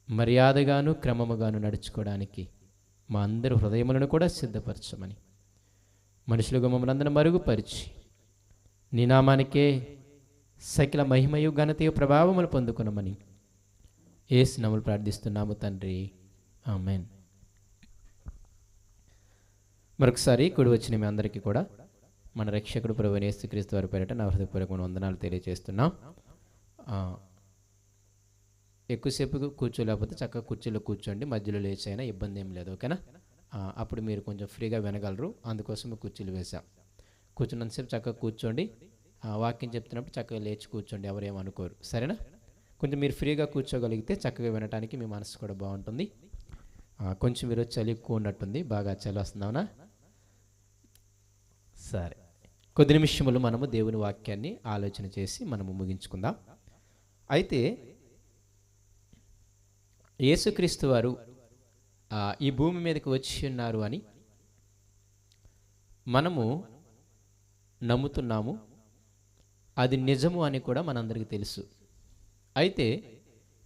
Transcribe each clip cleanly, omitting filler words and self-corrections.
మర్యాదగాను క్రమముగాను నడుచుకోవడానికి మా అందరి హృదయములను కూడా సిద్ధపరచమని, మనుషులుగా మమ్మల్ని అందరం మరుగుపరిచి నీ నామానికే సకల మహిమయు ఘనతయు ప్రభావములు పొందుకునమని యేసు నామములో ప్రార్థిస్తున్నాము తండ్రి, ఆమేన్. మరొకసారి కూడి వచ్చిన మీ అందరికీ కూడా మన రక్షకుడు ప్రభువైన యేసుక్రీస్తు వారి పేరిట నా హృదయపూర్వకమైన వందనాలు తెలియజేస్తున్నాం. ఎక్కువసేపు కూర్చోలేకపోతే చక్కగా కుర్చీలో కూర్చోండి, మధ్యలో లేచైనా ఇబ్బంది ఏం లేదు, ఓకేనా? అప్పుడు మీరు కొంచెం ఫ్రీగా వినగలరు, అందుకోసం కుర్చీలు వేసాం. కూర్చున్నంతసేపు చక్కగా కూర్చోండి, వాక్యం చెప్తున్నప్పుడు చక్కగా లేచి కూర్చోండి, ఎవరేమనుకోరు, సరేనా? కొంచెం మీరు ఫ్రీగా కూర్చోగలిగితే చక్కగా వినడానికి మీ మనసు కూడా బాగుంటుంది. కొంచెం మీరు చలి ఎక్కువ ఉన్నట్టుంది, బాగా చలి వస్తుందావునా? సరే, కొద్ది నిమిషములు మనము దేవుని వాక్యాన్ని ఆలోచన చేసి మనము ముగించుకుందాం. అయితే యేసుక్రీస్తు వారు ఈ భూమి మీదకి వచ్చి ఉన్నారు అని మనము నమ్ముతున్నాము, అది నిజము అని కూడా మనందరికీ తెలుసు. అయితే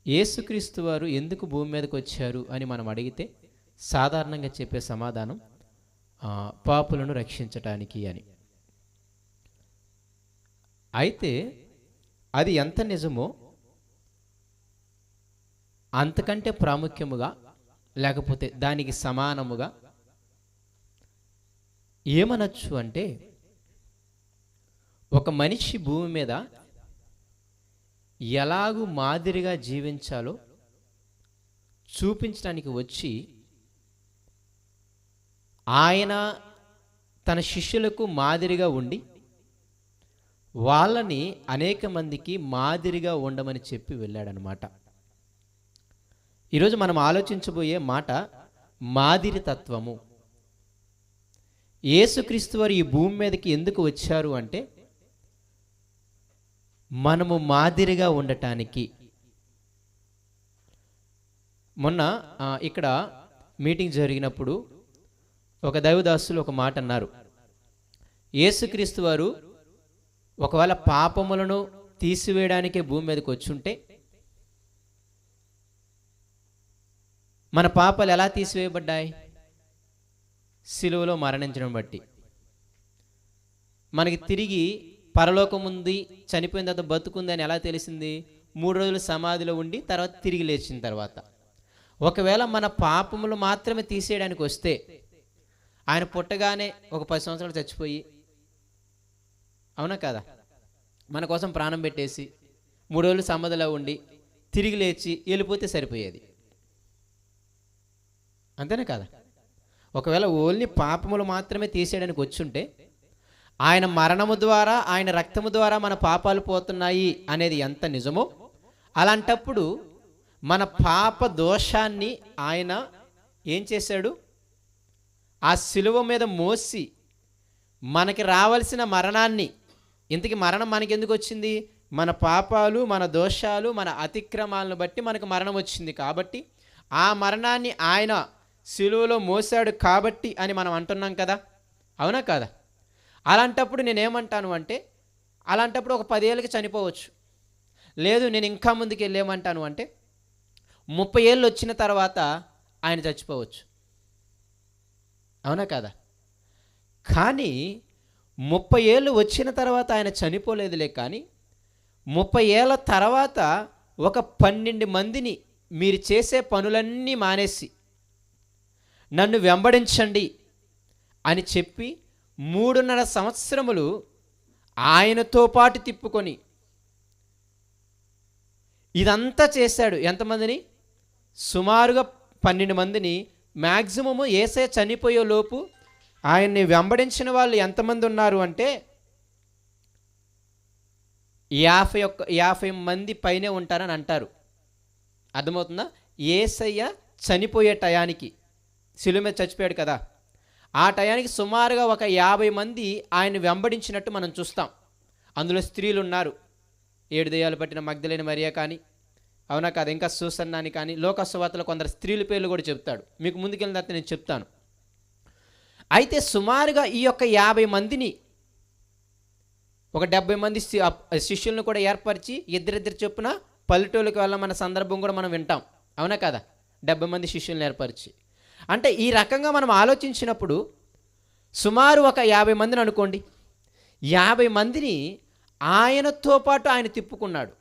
యేసుక్రీస్తు వారు ఎందుకు భూమి మీదకి వచ్చారు అని మనం అడిగితే సాధారణంగా చెప్పే సమాధానం పాపులను రక్షించటానికి అని. అయితే అది ఎంత నిజమో అంతకంటే ప్రాముఖ్యముగా, లేకపోతే దానికి సమానముగా ఏమనొచ్చు అంటే, ఒక మనిషి భూమి మీద ఎలాగూ మాదిరిగా జీవించాలో చూపించడానికి వచ్చి ఆయన తన శిష్యులకు మాదిరిగా ఉండి వాళ్ళని అనేక మందికి మాదిరిగా ఉండమని చెప్పి వెళ్ళాడనమాట. ఈరోజు మనం ఆలోచించబోయే మాట మాదిరి తత్వము. యేసుక్రీస్తు వారు ఈ భూమి మీదకి ఎందుకు వచ్చారు అంటే మనము మాదిరిగా ఉండటానికి. మొన్న ఇక్కడ మీటింగ్ జరిగినప్పుడు ఒక దైవదాసులు ఒక మాట అన్నారు. యేసుక్రీస్తు వారు ఒకవేళ పాపములను తీసివేయడానికే భూమి మీదకి వచ్చుంటే మన పాపాలు ఎలా తీసివేయబడ్డాయి? సిలువలో మరణించడం బట్టి. మనకి తిరిగి పరలోకం ఉంది, చనిపోయిన తర్వాత బతుకుంది అని ఎలా తెలిసింది? 3 రోజులు సమాధిలో ఉండి తర్వాత తిరిగి లేచిన తర్వాత. ఒకవేళ మన పాపములు మాత్రమే తీసేయడానికి వస్తే ఆయన పుట్టగానే ఒక 10 సంవత్సరాలు చచ్చిపోయి, అవునా కదా, మన కోసం ప్రాణం పెట్టేసి 3 రోజులు సమాధిలో ఉండి తిరిగి లేచి వెళ్ళిపోతే సరిపోయేది, అంతేనే కదా? ఒకవేళ ఓన్లీ పాపములు మాత్రమే తీసేయడానికి వచ్చుంటే ఆయన మరణము ద్వారా, ఆయన రక్తము ద్వారా మన పాపాలు పోతున్నాయి అనేది ఎంత నిజమో, అలాంటప్పుడు మన పాప దోషాన్ని ఆయన ఏం చేశాడు? ఆ సిలువ మీద మోసి మనకి రావాల్సిన మరణాన్ని, ఇంతకీ మరణం మనకి ఎందుకు వచ్చింది? మన పాపాలు, మన దోషాలు, మన అతిక్రమాలను బట్టి మనకు మరణం వచ్చింది. కాబట్టి ఆ మరణాన్ని ఆయన సిలువలో మోసాడు కాబట్టి అని మనం అంటున్నాం కదా, అవునా కదా? అలాంటప్పుడు నేనేమంటాను అంటే, అలాంటప్పుడు ఒక 10 ఏళ్ళకి చనిపోవచ్చు. లేదు నేను ఇంకా ముందుకు వెళ్ళేమంటాను అంటే 30 ఏళ్ళు వచ్చిన తర్వాత ఆయన చచ్చిపోవచ్చు, అవునా కదా? కానీ 30 ఏళ్ళు వచ్చిన తర్వాత ఆయన చనిపోలేదులే. కానీ 30 ఏళ్ళ తర్వాత ఒక 12 మందిని మీరు చేసే పనులన్నీ మానేసి నన్ను వెంబడించండి అని చెప్పి 3.5 సంవత్సరములు ఆయనతో పాటు తిప్పుకొని ఇదంతా చేశాడు. ఎంతమందిని? సుమారుగా 12 మందిని. మ్యాక్సిమము యేసయ్య చనిపోయే లోపు ఆయన్ని వెంబడించిన వాళ్ళు ఎంతమంది ఉన్నారు అంటే 50 మంది పైనే ఉంటారని అంటారు. అర్థమవుతుందా? యేసయ్య చనిపోయే టయానికి, శిలువ మీద చచ్చిపోయాడు కదా, ఆ టయానికి సుమారుగా ఒక 50 మంది ఆయన వెంబడించినట్టు మనం చూస్తాం. అందులో స్త్రీలు ఉన్నారు. 7 దెయ్యాలు పట్టిన మగ్దలేని మరియా కానీ, అవునా కాదు, ఇంకా సూసన్నాని కానీ, లోకసువార్తలో కొందరు స్త్రీల పేర్లు కూడా చెప్తాడు. మీకు ముందుకెళ్ళిన తర్వాత నేను చెప్తాను. అయితే సుమారుగా ఈ యొక్క 50 మందిని, ఒక 70 మంది శిష్యులను కూడా ఏర్పరిచి ఇద్దరిద్దరు చొప్పున పల్లెటూళ్ళకి వెళ్ళమన్న సందర్భం కూడా మనం వింటాం, అవునా కదా? 70 మంది శిష్యుల్ని ఏర్పరిచి. అంటే ఈ రకంగా మనం ఆలోచించినప్పుడు సుమారు ఒక 50 మందిని అనుకోండి. 50 మందిని ఆయనతో పాటు ఆయన తిప్పుకున్నాడు.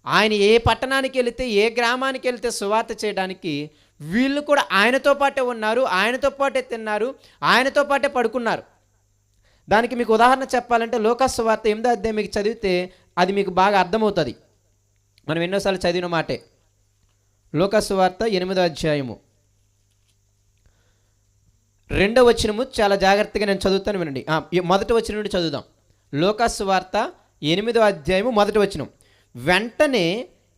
ఆయన ఏ పట్టణానికి వెళితే, ఏ గ్రామానికి వెళితే సువార్త చేయడానికి వీళ్ళు కూడా ఆయనతో పాటే ఉన్నారు, ఆయనతో పాటే తిన్నారు, ఆయనతో పాటే పడుకున్నారు. దానికి మీకు ఉదాహరణ చెప్పాలంటే లూకాసు సువార్త 8వ అధ్యాయం మీకు చదివితే అది మీకు బాగా అర్థమవుతుంది. మనం ఎన్నోసార్లు చదివిన మాటే. లూకాసు సువార్త 8వ అధ్యాయము 2వ వచనము చాలా జాగ్రత్తగా నేను చదువుతాను, వినండి. మొదటి వచనం నుండి చదువుదాం. లూకాసు సువార్త 8వ అధ్యాయము 1వ వచనం. వెంటనే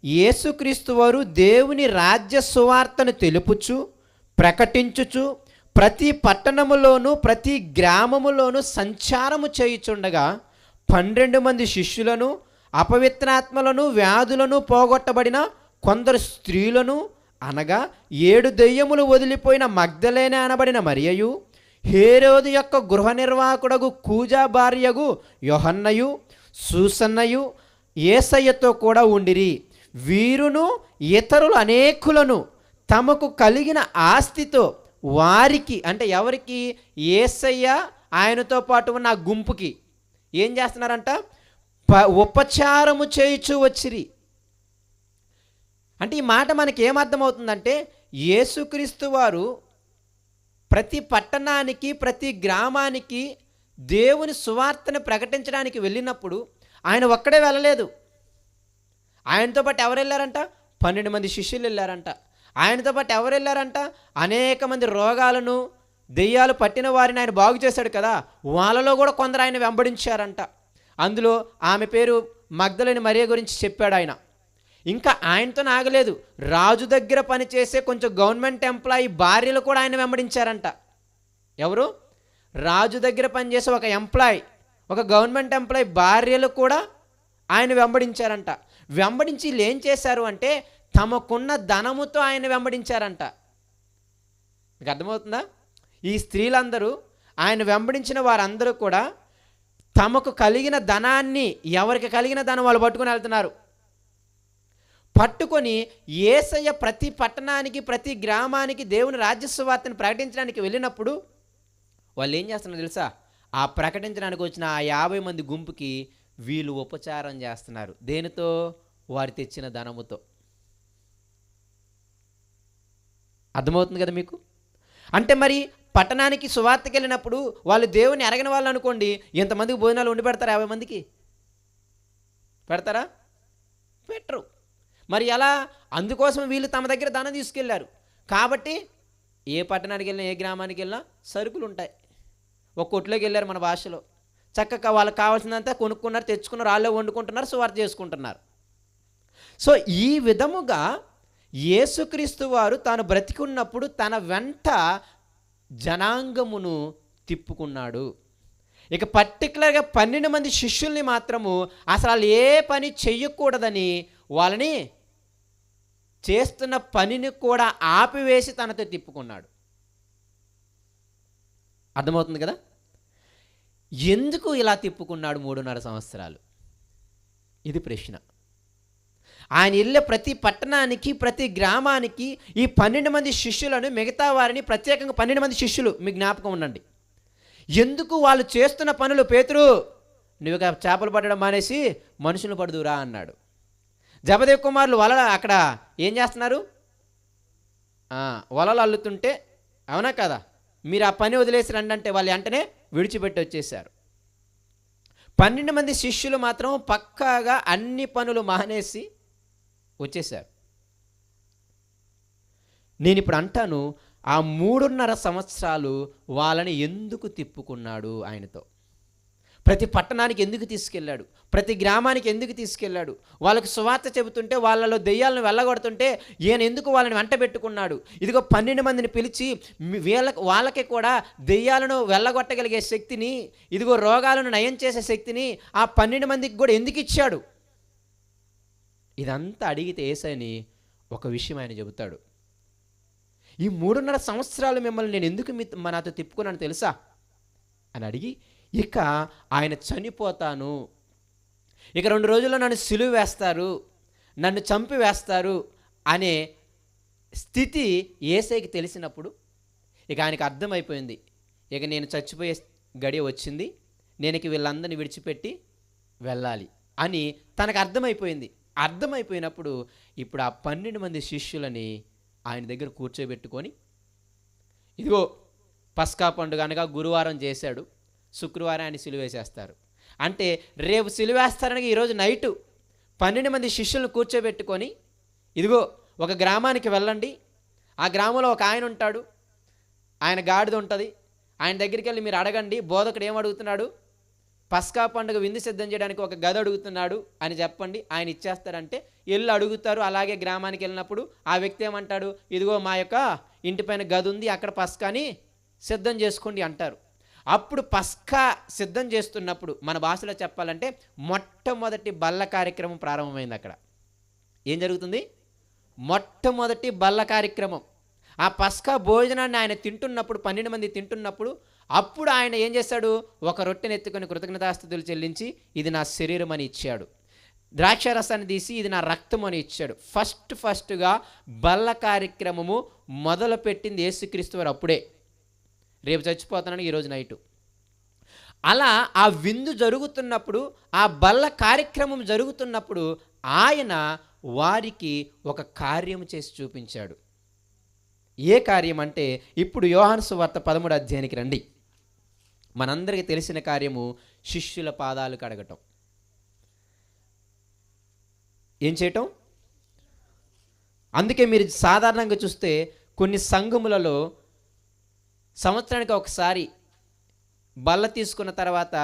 యేసుక్రీస్తు వారు దేవుని రాజ్య సువార్తను తెలుపుచు ప్రకటించుచు ప్రతి పట్టణములోను ప్రతి గ్రామములోను సంచారము చేయుచుండగా 12 మంది శిష్యులను, అపవిత్రాత్మలను, వ్యాధులను పోగొట్టబడిన కొందరు స్త్రీలను, అనగా 7 దెయ్యములు వదిలిపోయిన మగ్దలేనే అనబడిన మరియయు, హేరోదు యొక్క గృహ నిర్వాహకుడగు కూజా భార్యగు యోహన్నయు, సూసన్నయు యేసయ్యతో కూడా ఉండిరి. వీరును ఇతరులు అనేకులను తమకు కలిగిన ఆస్తితో వారికి, అంటే ఎవరికి? యేసయ్య ఆయనతో పాటు ఉన్న ఆ గుంపుకి ఏం చేస్తున్నారంట? ఉపచారము చేయుచు వచ్చిరి. అంటే ఈ మాట మనకి ఏమర్థమవుతుందంటే, యేసుక్రీస్తు వారు ప్రతి పట్టణానికి ప్రతి గ్రామానికి దేవుని సువార్తను ప్రకటించడానికి వెళ్ళినప్పుడు ఆయన ఒక్కడే వెళ్ళలేదు. ఆయనతో పాటు ఎవరు వెళ్ళారంట? 12 మంది శిష్యులు వెళ్ళారంట. ఆయనతో పాటు ఎవరు వెళ్ళారంట? అనేక మంది రోగాలను, దెయ్యాలు పట్టిన వారిని ఆయన బాగు చేశాడు కదా, వాళ్ళలో కూడా కొందరు ఆయన వెంబడించారంట. అందులో ఆమె పేరు మగ్దలేని మరియ గురించి చెప్పాడు ఆయన. ఇంకా ఆయనతో ఆగలేదు, రాజు దగ్గర పనిచేసే కొంచెం గవర్నమెంట్ ఎంప్లాయీ భార్యలు కూడా ఆయన వెంబడించారంట. ఎవరు? రాజు దగ్గర పనిచేసే ఒక ఎంప్లాయీ, ఒక గవర్నమెంట్ ఎంప్లాయీ భార్యలు కూడా ఆయన వెంబడించారంట. వెంబడించి వీళ్ళు ఏం చేశారు అంటే తమకున్న ధనముతో ఆయన వెంబడించారంట. మీకు అర్థమవుతుందా? ఈ స్త్రీలందరూ, ఆయన వెంబడించిన వారందరూ కూడా తమకు కలిగిన ధనాన్ని, ఎవరికి కలిగిన ధనం వాళ్ళు పట్టుకొని వెళ్తున్నారు. పట్టుకొని యేసయ్య ప్రతి పట్టణానికి ప్రతి గ్రామానికి దేవుని రాజ్య సువార్తను ప్రకటించడానికి వెళ్ళినప్పుడు వాళ్ళు ఏం చేస్తున్నారు తెలుసా? ఆ ప్రకటించడానికి వచ్చిన ఆ 50 మంది గుంపుకి వీళ్ళు ఉపచారం చేస్తున్నారు. దేనితో? వారు తెచ్చిన ధనముతో. అర్థమవుతుంది కదా మీకు? అంటే మరి పట్టణానికి సువార్తకి వెళ్ళినప్పుడు వాళ్ళు దేవుని ఎరగని వాళ్ళు అనుకోండి, ఎంతమందికి భోజనాలు వండి పెడతారు? 50 మందికి పెడతారా? పెట్టరు. మరి ఎలా? అందుకోసం వీళ్ళు తమ దగ్గర ధనం తీసుకెళ్లారు. కాబట్టి ఏ పట్టణానికి వెళ్ళినా, ఏ గ్రామానికి వెళ్ళినా సరుకులు ఉంటాయి. ఒక కొట్లోకి వెళ్ళారు మన భాషలో, చక్కగా వాళ్ళకి కావాల్సిందంతా కొనుక్కున్నారు, తెచ్చుకున్నారు, వాళ్ళే వండుకుంటున్నారు, సువార్త చేసుకుంటున్నారు. సో ఈ విధముగా యేసుక్రీస్తు వారు తాను బ్రతికున్నప్పుడు తన వెంట జనాంగమును తిప్పుకున్నాడు. ఇక పర్టికులర్గా 12 మంది శిష్యుల్ని మాత్రము అసలు వాళ్ళు ఏ పని చెయ్యకూడదని వాళ్ళని చేస్తున్న పనిని కూడా ఆపివేసి తనతో తిప్పుకున్నాడు. అర్థమవుతుంది కదా? ఎందుకు ఇలా తిప్పుకున్నాడు 3.5 సంవత్సరాలు? ఇది ప్రశ్న. ఆయన వెళ్ళే ప్రతి పట్టణానికి ప్రతి గ్రామానికి ఈ 12 మంది శిష్యులను, మిగతా వారిని, ప్రత్యేకంగా 12 మంది శిష్యులు, మీ జ్ఞాపకం ఉండండి. ఎందుకు? వాళ్ళు చేస్తున్న పనులు, పేతురు నువ్వు చేపలు పట్టడం మానేసి మనుషులు పడుదురా అన్నాడు. జబదేవ్ కుమారులు వలల అక్కడ ఏం చేస్తున్నారు? వలలు అల్లుతుంటే, అవునా కదా, మీరు ఆ పని వదిలేసి రండి అంటే వాళ్ళు వెంటనే విడిచిపెట్టి వచ్చేసారు. 12 మంది శిష్యులు మాత్రం పక్కాగా అన్ని పనులు మానేసి వచ్చేసారు. నేను ఇప్పుడు అంటాను, ఆ 3.5 సంవత్సరాలు వాళ్ళని ఎందుకు తిప్పుకున్నాడు ఆయనతో? ప్రతి పట్టణానికి ఎందుకు తీసుకెళ్ళాడు? ప్రతి గ్రామానికి ఎందుకు తీసుకెళ్ళాడు? వాళ్ళకి సువార్త చెబుతుంటే, వాళ్ళలో దెయ్యాలను వెళ్ళగొడుతుంటే ఈయన ఎందుకు వాళ్ళని వెంట పెట్టుకున్నాడు? ఇదిగో 12 మందిని పిలిచి వాళ్ళకి కూడా దెయ్యాలను వెళ్ళగొట్టగలిగే శక్తిని, ఇదిగో రోగాలను నయం చేసే శక్తిని ఆ 12 మందికి కూడా ఎందుకు ఇచ్చాడు? ఇదంతా అడిగితే యేసయ్యని ఒక విషయం ఆయన చెబుతాడు. ఈ 3.5 సంవత్సరాలు మిమ్మల్ని నేను ఎందుకు నాతో తిప్పుకున్నాను తెలుసా అని అడిగి, ఇక ఆయన చనిపోతాను, ఇక 2 రోజుల్లో నన్ను సిలువ వేస్తారు, నన్ను చంపి వేస్తారు అనే స్థితి యేసయ్యకి తెలిసినప్పుడు ఇక ఆయనకు అర్థమైపోయింది, ఇక నేను చచ్చిపోయే గడియ వచ్చింది, నేను ఇక వీళ్ళందరినీ విడిచిపెట్టి వెళ్ళాలి అని తనకు అర్థమైపోయింది. అర్థమైపోయినప్పుడు ఇప్పుడు ఆ 12 మంది శిష్యులని ఆయన దగ్గర కూర్చోబెట్టుకొని, ఇదిగో పస్కా పండుగ అనగా గురువారం చేశాడు, శుక్రవారం ఆయన సిలువేసేస్తారు అంటే రేపు సిలువేస్తారనగా ఈరోజు నైటు 12 మంది శిష్యులను కూర్చోబెట్టుకొని, ఇదిగో ఒక గ్రామానికి వెళ్ళండి, ఆ గ్రామంలో ఒక ఆయన ఉంటాడు, ఆయన గాడిద ఉంటుంది, ఆయన దగ్గరికి వెళ్ళి మీరు అడగండి, బోధకుడు ఏం అడుగుతున్నాడు, పస్కా పండుగ విందు సిద్ధం చేయడానికి ఒక గది అడుగుతున్నాడు అని చెప్పండి, ఆయన ఇచ్చేస్తారంటే వెళ్ళి అడుగుతారు. అలాగే గ్రామానికి వెళ్ళినప్పుడు ఆ వ్యక్తి ఏమంటాడు, ఇదిగో మా యొక్క ఇంటిపైన గది ఉంది, అక్కడ పస్కాని సిద్ధం చేసుకోండి అంటారు. అప్పుడు పస్కా సిద్ధం చేస్తున్నప్పుడు మన భాషలో చెప్పాలంటే మొట్టమొదటి బల్ల కార్యక్రమం ప్రారంభమైంది. అక్కడ ఏం జరుగుతుంది? మొట్టమొదటి బల్ల కార్యక్రమం. ఆ పస్కా భోజనాన్ని ఆయన తింటున్నప్పుడు, 12 మంది తింటున్నప్పుడు, అప్పుడు ఆయన ఏం చేశాడు, ఒక రొట్టెని ఎత్తుకొని కృతజ్ఞతాస్తుతులు చెల్లించి ఇది నా శరీరం అని ఇచ్చాడు, ద్రాక్షారసాన్ని తీసి ఇది నా రక్తం అని ఇచ్చాడు. ఫస్ట్గా బల్ల కార్యక్రమము మొదలుపెట్టింది యేసుక్రీస్తు వారు అప్పుడే. రేపు చచ్చిపోతానని ఈరోజు నైటు. అలా ఆ విందు జరుగుతున్నప్పుడు, ఆ బల్ల కార్యక్రమం జరుగుతున్నప్పుడు ఆయన వారికి ఒక కార్యం చేసి చూపించాడు. ఏ కార్యం అంటే, ఇప్పుడు యోహాను సువార్త 13వ అధ్యాయానికి రండి. మనందరికీ తెలిసిన కార్యము శిష్యుల పాదాలు కడగటం. ఏం చేయటం? అందుకే మీరు సాధారణంగా చూస్తే కొన్ని సంఘములలో సంవత్సరానికి ఒకసారి బల్ల తీసుకున్న తర్వాత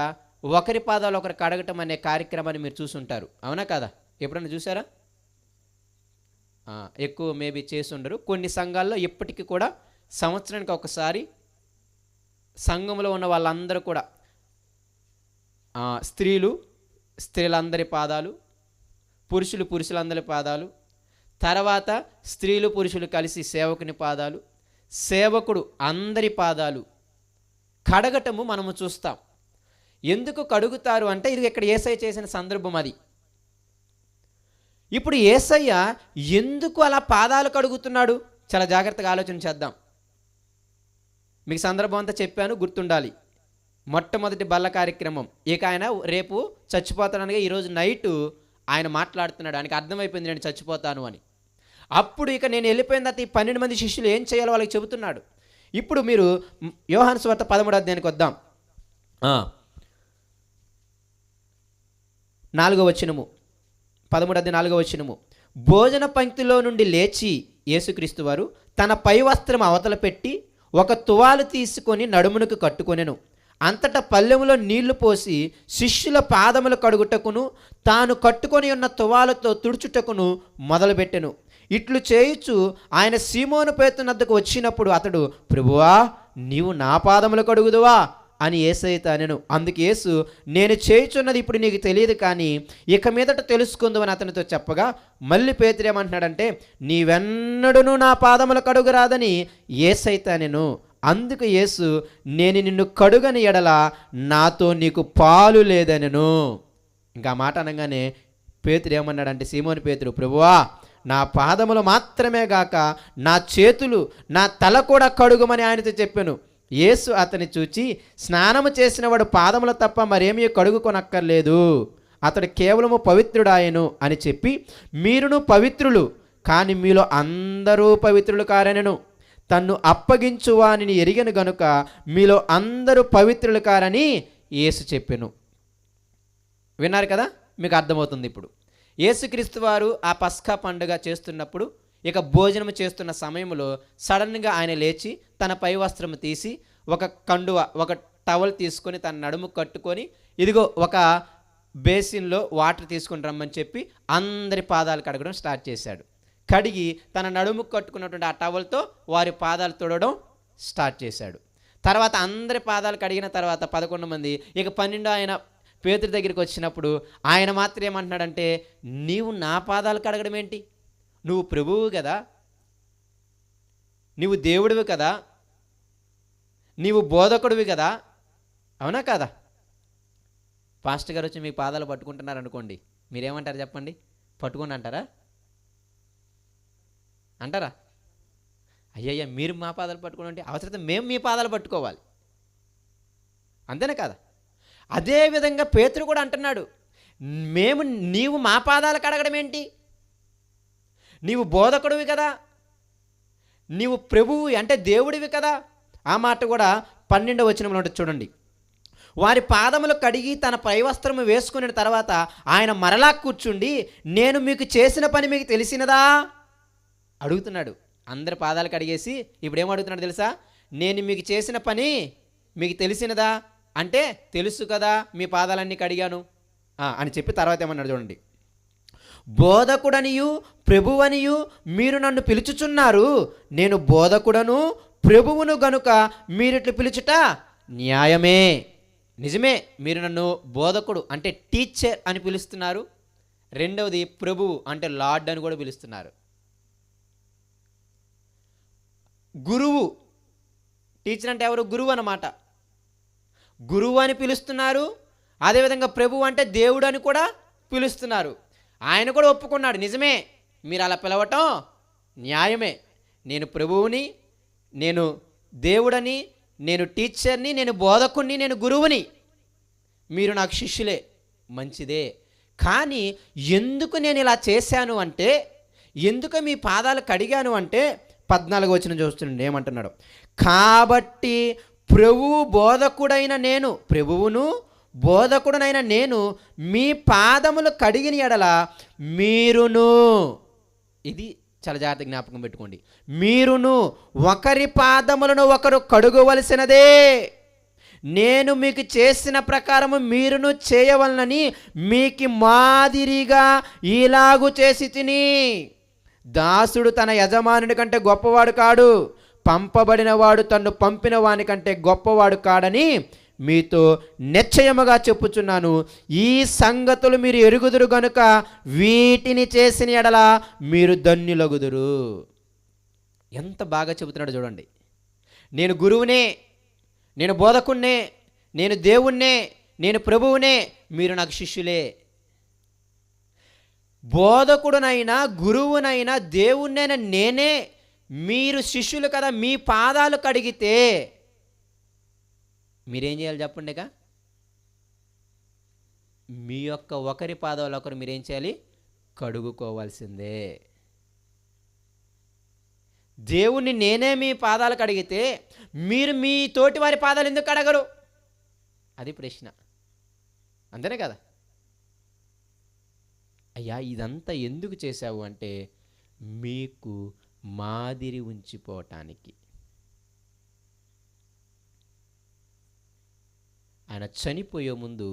ఒకరి పాదాలు ఒకరు కడగటం అనే కార్యక్రమాన్ని మీరు చూసుంటారు, అవునా కాదా? ఎప్పుడన్నా చూసారా? ఎక్కువ మేబీ చేసి ఉండరు. కొన్ని సంఘాల్లో ఇప్పటికీ కూడా సంవత్సరానికి ఒకసారి సంఘంలో ఉన్న వాళ్ళందరూ కూడా స్త్రీలందరి పాదాలు, పురుషులందరి పాదాలు, తర్వాత స్త్రీలు పురుషులు కలిసి సేవకుని పాదాలు, సేవకుడు అందరి పాదాలు కడగటము మనము చూస్తాం. ఎందుకు కడుగుతారు అంటే ఇది ఇక్కడ యేసయ్య చేసిన సందర్భం అది. ఇప్పుడు యేసయ్య ఎందుకు అలా పాదాలు కడుగుతున్నాడు? చాలా జాగ్రత్తగా ఆలోచన చేద్దాం. మీకు సందర్భం అంతా చెప్పాను, గుర్తుండాలి. మొట్టమొదటి బల్ల కార్యక్రమం. ఇక ఆయన రేపు చచ్చిపోతానగా ఈరోజు నైటు ఆయన మాట్లాడుతున్నాడు, ఆయనకి అర్థమైపోయింది నేను చచ్చిపోతాను అని. అప్పుడు ఇక నేను వెళ్ళిపోయిన తర్వాత ఈ 12 మంది శిష్యులు ఏం చేయాలో వాళ్ళకి చెబుతున్నాడు. ఇప్పుడు మీరు యోహాను సువార్త 13వ అధ్యాయానికి వద్దాం. 4వ వచనము, 13వ అధ్యాయం 4వ వచనము. భోజన పంక్తిలో నుండి లేచి యేసుక్రీస్తు వారు తన పై వస్త్రం అవతల పెట్టి ఒక తువాలు తీసుకొని నడుమునకు కట్టుకొనెను. అంతటా పల్లెములో నీళ్లు పోసి శిష్యుల పాదములు కడుగుటకును తాను కట్టుకొని ఉన్న తువాలతో తుడుచుటకును మొదలుపెట్టెను. ఇట్లు చేయుచు ఆయన సీమోను పేతునద్దకు వచ్చినప్పుడు అతడు, ప్రభువా, నీవు నా పాదములు కడుగుదువా అని యేసయ్యతో అనెను. అందుకు యేసు, నేను చేయుచున్నది ఇప్పుడు నీకు తెలియదు, కానీ ఇక మీదట తెలుసుకుందు అని అతనితో చెప్పగా, మళ్ళీ పేతురు ఏమంటున్నాడంటే, నీవెన్నడూనూ నా పాదములు కడుగురాదని యేసయ్యతో అనెను. అందుకు యేసు, నేను నిన్ను కడుగని ఎడల నాతో నీకు పాలు లేదనెను. ఇంకా మాట అనగానే పేతురు ఏమన్నాడంటే, సీమోను పేతురు, ప్రభువా, నా పాదములు మాత్రమే గాక నా చేతులు, నా తల కూడా కడుగుమని ఆయనతో చెప్పాను. యేసు అతని చూచి, స్నానము చేసిన వాడు పాదములు తప్ప మరేమీ కడుగుకొనక్కర్లేదు, అతడు కేవలము పవిత్రుడాయను అని చెప్పి, మీరును పవిత్రులు, కానీ మీలో అందరూ పవిత్రులు కారనెను. తన్ను అప్పగించువానిని ఎరిగను గనుక మీలో అందరూ పవిత్రులు కారని యేసు చెప్పెను. విన్నారు కదా? మీకు అర్థమవుతుంది. ఇప్పుడు యేసుక్రీస్తు వారు ఆ పస్కా పండుగ చేస్తున్నప్పుడు, ఇక భోజనం చేస్తున్న సమయంలో సడన్గా ఆయన లేచి తన పై వస్త్రం తీసి ఒక కండువ, ఒక టవల్ తీసుకొని తన నడుము కట్టుకొని, ఇదిగో ఒక బేసిన్లో వాటర్ తీసుకొని రమ్మని చెప్పి అందరి పాదాలు కడగడం స్టార్ట్ చేశాడు. కడిగి తన నడుము కట్టుకున్నటువంటి ఆ టవల్తో వారి పాదాలు తొడవడం స్టార్ట్ చేశాడు. తర్వాత అందరి పాదాలు కడిగిన తర్వాత 11 మంది, ఇక 12 ఆయన పేతురు దగ్గరికి వచ్చినప్పుడు ఆయన మాత్రం ఏమంటున్నాడంటే, నీవు నా పాదాలు కడగడం ఏంటి? నువ్వు ప్రభువు కదా, నీవు దేవుడివి కదా, నీవు బోధకుడివి కదా, అవునా కదా? పాస్టర్ గారు వచ్చి మీ పాదాలు పట్టుకుంటున్నారు అనుకోండి, మీరేమంటారు చెప్పండి? పట్టుకోండి అంటారా? అంటారా? అయ్యయ్యా మీరు మా పాదాలు పట్టుకోండి, అవసరమైతే మేము మీ పాదాలు పట్టుకోవాలి, అంతేనా కదా? అదేవిధంగా పేతురు కూడా అంటున్నాడు, నీవు మా పాదాలు కడగడం ఏంటి? నీవు బోధకుడివి కదా, నీవు ప్రభువు అంటే దేవుడివి కదా. ఆ మాట కూడా 12వ వచనంలో ఉంటుంది చూడండి. వారి పాదములు కడిగి తన పైవస్త్రము వేసుకున్న తర్వాత ఆయన మరలా కూర్చుండి, నేను మీకు చేసిన పని మీకు తెలిసినదా అడుగుతున్నాడు. అందరి పాదాలు కడిగేసి ఇప్పుడు ఏం అడుగుతున్నాడు తెలుసా? నేను మీకు చేసిన పని మీకు తెలిసినదా అంటే, తెలుసు కదా మీ పాదాలన్నీ కడిగాను అని చెప్పి తర్వాత ఏమన్నాడు చూడండి. బోధకుడనియు ప్రభువనియు మీరు నన్ను పిలుచుచున్నారు, నేను బోధకుడను ప్రభువును గనుక మీరిట్లు పిలుచుట న్యాయమే. నిజమే, మీరు నన్ను బోధకుడు అంటే టీచర్ అని పిలుస్తున్నారు. రెండవది ప్రభువు అంటే లార్డ్ అని కూడా పిలుస్తున్నారు. గురువు, టీచర్ అంటే ఎవరు? గురువు అన్నమాట. గురువు అని పిలుస్తున్నారు. అదేవిధంగా ప్రభువు అంటే దేవుడు అని కూడా పిలుస్తున్నారు. ఆయన కూడా ఒప్పుకున్నాడు, నిజమే మీరు అలా పిలవటం న్యాయమే. నేను ప్రభువుని, నేను దేవుడని, నేను టీచర్ని, నేను బోధకుడిని, నేను గురువుని, మీరు నాకు శిష్యులే, మంచిదే. కానీ ఎందుకు నేను ఇలా చేశాను అంటే, ఎందుకు మీ పాదాలు కడిగాను అంటే 14వ వచనం చూస్తుండే ఏమంటున్నాడు? కాబట్టి ప్రభువును బోధకుడనైన నేను మీ పాదములు కడిగిన ఎడల మీరును, ఇది చాలా జాగ్రత్త జ్ఞాపకం పెట్టుకోండి, మీరును ఒకరి పాదములను ఒకరు కడుగవలసినదే. నేను మీకు చేసిన ప్రకారము మీరును చేయవలనని మీకు మాదిరిగా ఇలాగు చేసి తిని. దాసుడు తన యజమానుడి కంటే గొప్పవాడు కాడు, పంపబడిన వాడు తన్ను పంపిన వాని కంటే గొప్పవాడు కాడని మీతో నిశ్చయముగా చెప్పుచున్నాను. ఈ సంగతులు మీరు ఎరుగుదురు గనుక వీటిని చేసిన ఎడల మీరు ధన్యులగుదురు. ఎంత బాగా చెబుతున్నాడు చూడండి. నేను గురువునే, నేను బోధకున్నే, నేను దేవుణ్ణే, నేను ప్రభువునే, మీరు నాకు శిష్యులే. బోధకుడునైనా గురువునైనా దేవుణ్ణైనా నేనే, మీరు శిష్యులు కదా. మీ పాదాలు కడిగితే మీరేం చేయాలి చెప్పండిగా? మీ యొక్క ఒకరి పాదాలు ఒకరు మీరేం చేయాలి? కడుగుకోవాల్సిందే. దేవుణ్ణి నేనే మీ పాదాలు కడిగితే మీరు మీ తోటి వారి పాదాలు ఎందుకు కడగరు? అది ప్రశ్న, అంతేనే కదా? అయ్యా ఇదంతా ఎందుకు చేశావు అంటే, మీకు మాదిరి ఉంచిపోవటానికి. ఆయన చనిపోయే ముందు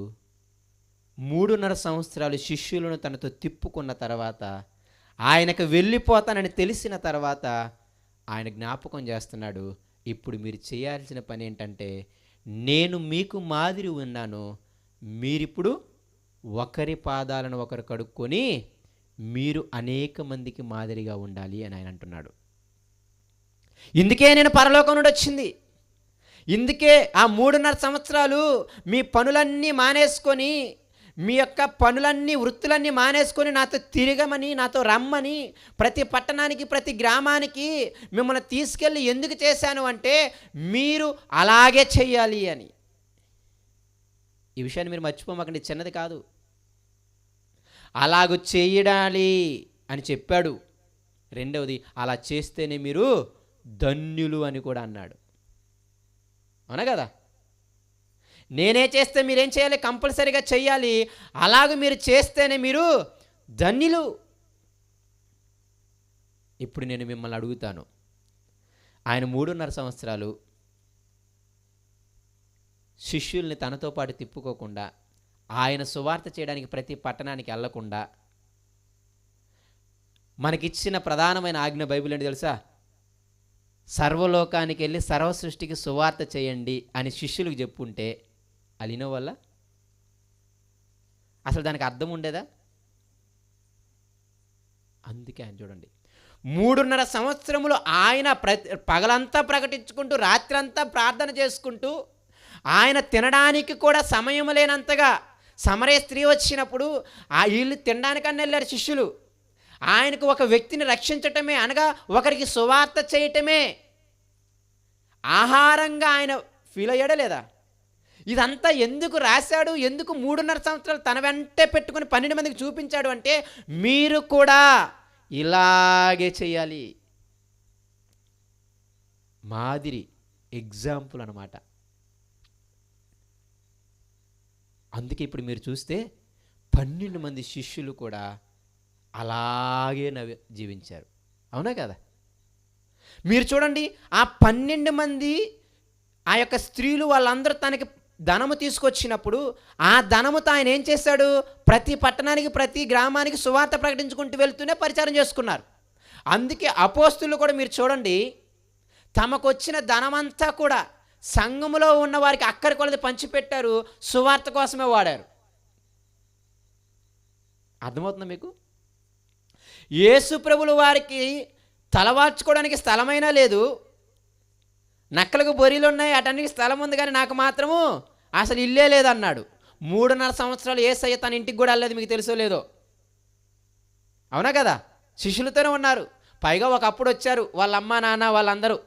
3.5 సంవత్సరాలు శిష్యులను తనతో తిప్పుకున్న తర్వాత, ఆయనకు వెళ్ళిపోతానని తెలిసిన తర్వాత ఆయన జ్ఞాపకం చేస్తున్నాడు, ఇప్పుడు మీరు చేయాల్సిన పని ఏంటంటే, నేను మీకు మాదిరి ఉన్నాను, మీరిప్పుడు ఒకరి పాదాలను ఒకరు కడుక్కొని మీరు అనేక మందికి మాదిరిగా ఉండాలి అని ఆయన అంటున్నాడు. ఇందుకే నేను పరలోకం నుండి వచ్చింది. ఇందుకే ఆ 3.5 సంవత్సరాలు మీ పనులన్నీ మానేసుకొని, మీ యొక్క పనులన్నీ వృత్తులన్నీ మానేసుకొని నాతో తిరగమని, నాతో రమ్మని, ప్రతి పట్టణానికి ప్రతి గ్రామానికి మిమ్మల్ని తీసుకెళ్ళి ఎందుకు చేశాను అంటే, మీరు అలాగే చెయ్యాలి అని. ఈ విషయాన్ని మీరు మర్చిపోమాకండి, చిన్నది కాదు. అలాగూ చేయడాలి అని చెప్పాడు. రెండవది, అలా చేస్తేనే మీరు ధన్యులు అని కూడా అన్నాడు. అవునా కదా? నేనే చేస్తే మీరేం చేయాలి? కంపల్సరీగా చెయ్యాలి. అలాగ మీరు చేస్తేనే మీరు ధన్యులు. ఇప్పుడు నేను మిమ్మల్ని అడుగుతాను, ఆయన 3.5 సంవత్సరాలు శిష్యుల్ని తనతో పాటు తిప్పుకోకుండా, ఆయన సువార్త చేయడానికి ప్రతి పట్టణానికి వెళ్లకుండా, మనకిచ్చిన ప్రధానమైన ఆజ్ఞ బైబిల్ ఏంటి తెలుసా? సర్వలోకానికి వెళ్ళి సర్వ సృష్టికి సువార్త చేయండి అని శిష్యులకు చెప్పుంటే అలినో వల్ల అసలు దానికి అర్థం ఉండేదా? అందుకే ఆయన చూడండి, 3.5 సంవత్సరములు ఆయన పగలంతా ప్రకటించుకుంటూ, రాత్రంతా ప్రార్థన చేసుకుంటూ, ఆయన తినడానికి కూడా సమయం లేనంతగా సమరయ స్త్రీ వచ్చినప్పుడు వీళ్ళు తినడానికన్నా వెళ్ళారు శిష్యులు. ఆయనకు ఒక వ్యక్తిని రక్షించటమే, అనగా ఒకరికి సువార్త చేయటమే ఆహారంగా ఆయన ఫీల్ అయ్యాడా లేదా? ఇదంతా ఎందుకు రాశాడు? ఎందుకు 3.5 సంవత్సరాలు తన వెంటే పెట్టుకుని 12 మందికి చూపించాడు అంటే, మీరు కూడా ఇలాగే చేయాలి. మాదిరి, ఎగ్జాంపుల్ అన్నమాట. అందుకే ఇప్పుడు మీరు చూస్తే 12 మంది శిష్యులు కూడా అలాగే జీవించారు. అవునా కదా? మీరు చూడండి, ఆ 12 మంది ఆ యొక్క స్త్రీలు వాళ్ళందరూ తనకి ధనము తీసుకొచ్చినప్పుడు ఆ ధనముతో ఆయన ఏం చేశాడు? ప్రతి పట్టణానికి, ప్రతి గ్రామానికి సువార్త ప్రకటించుకుంటూ వెళ్తూనే పరిచారం చేసుకున్నారు. అందుకే అపోస్తులు కూడా మీరు చూడండి, తమకొచ్చిన ధనమంతా కూడా సంఘములో ఉన్న వారికి అక్కడి కొలది పంచిపెట్టారు, సువార్త కోసమే వాడారు. అర్థమవుతుందా మీకు? యేసు ప్రభులు వారికి తలవార్చుకోవడానికి స్థలమైనా లేదు, నక్కలకు బొరీలు ఉన్నాయి, అటన్నికి స్థలం ఉంది, కానీ నాకు మాత్రము అసలు ఇల్లే లేదన్నాడు. 3.5 సంవత్సరాలు యేసయ్య తన ఇంటికి కూడా వెళ్ళలేదు, మీకు తెలుసో లేదో. అవునా కదా? శిష్యులతోనే ఉన్నారు. పైగా ఒకప్పుడు వచ్చారు వాళ్ళ అమ్మ నాన్న వాళ్ళందరూ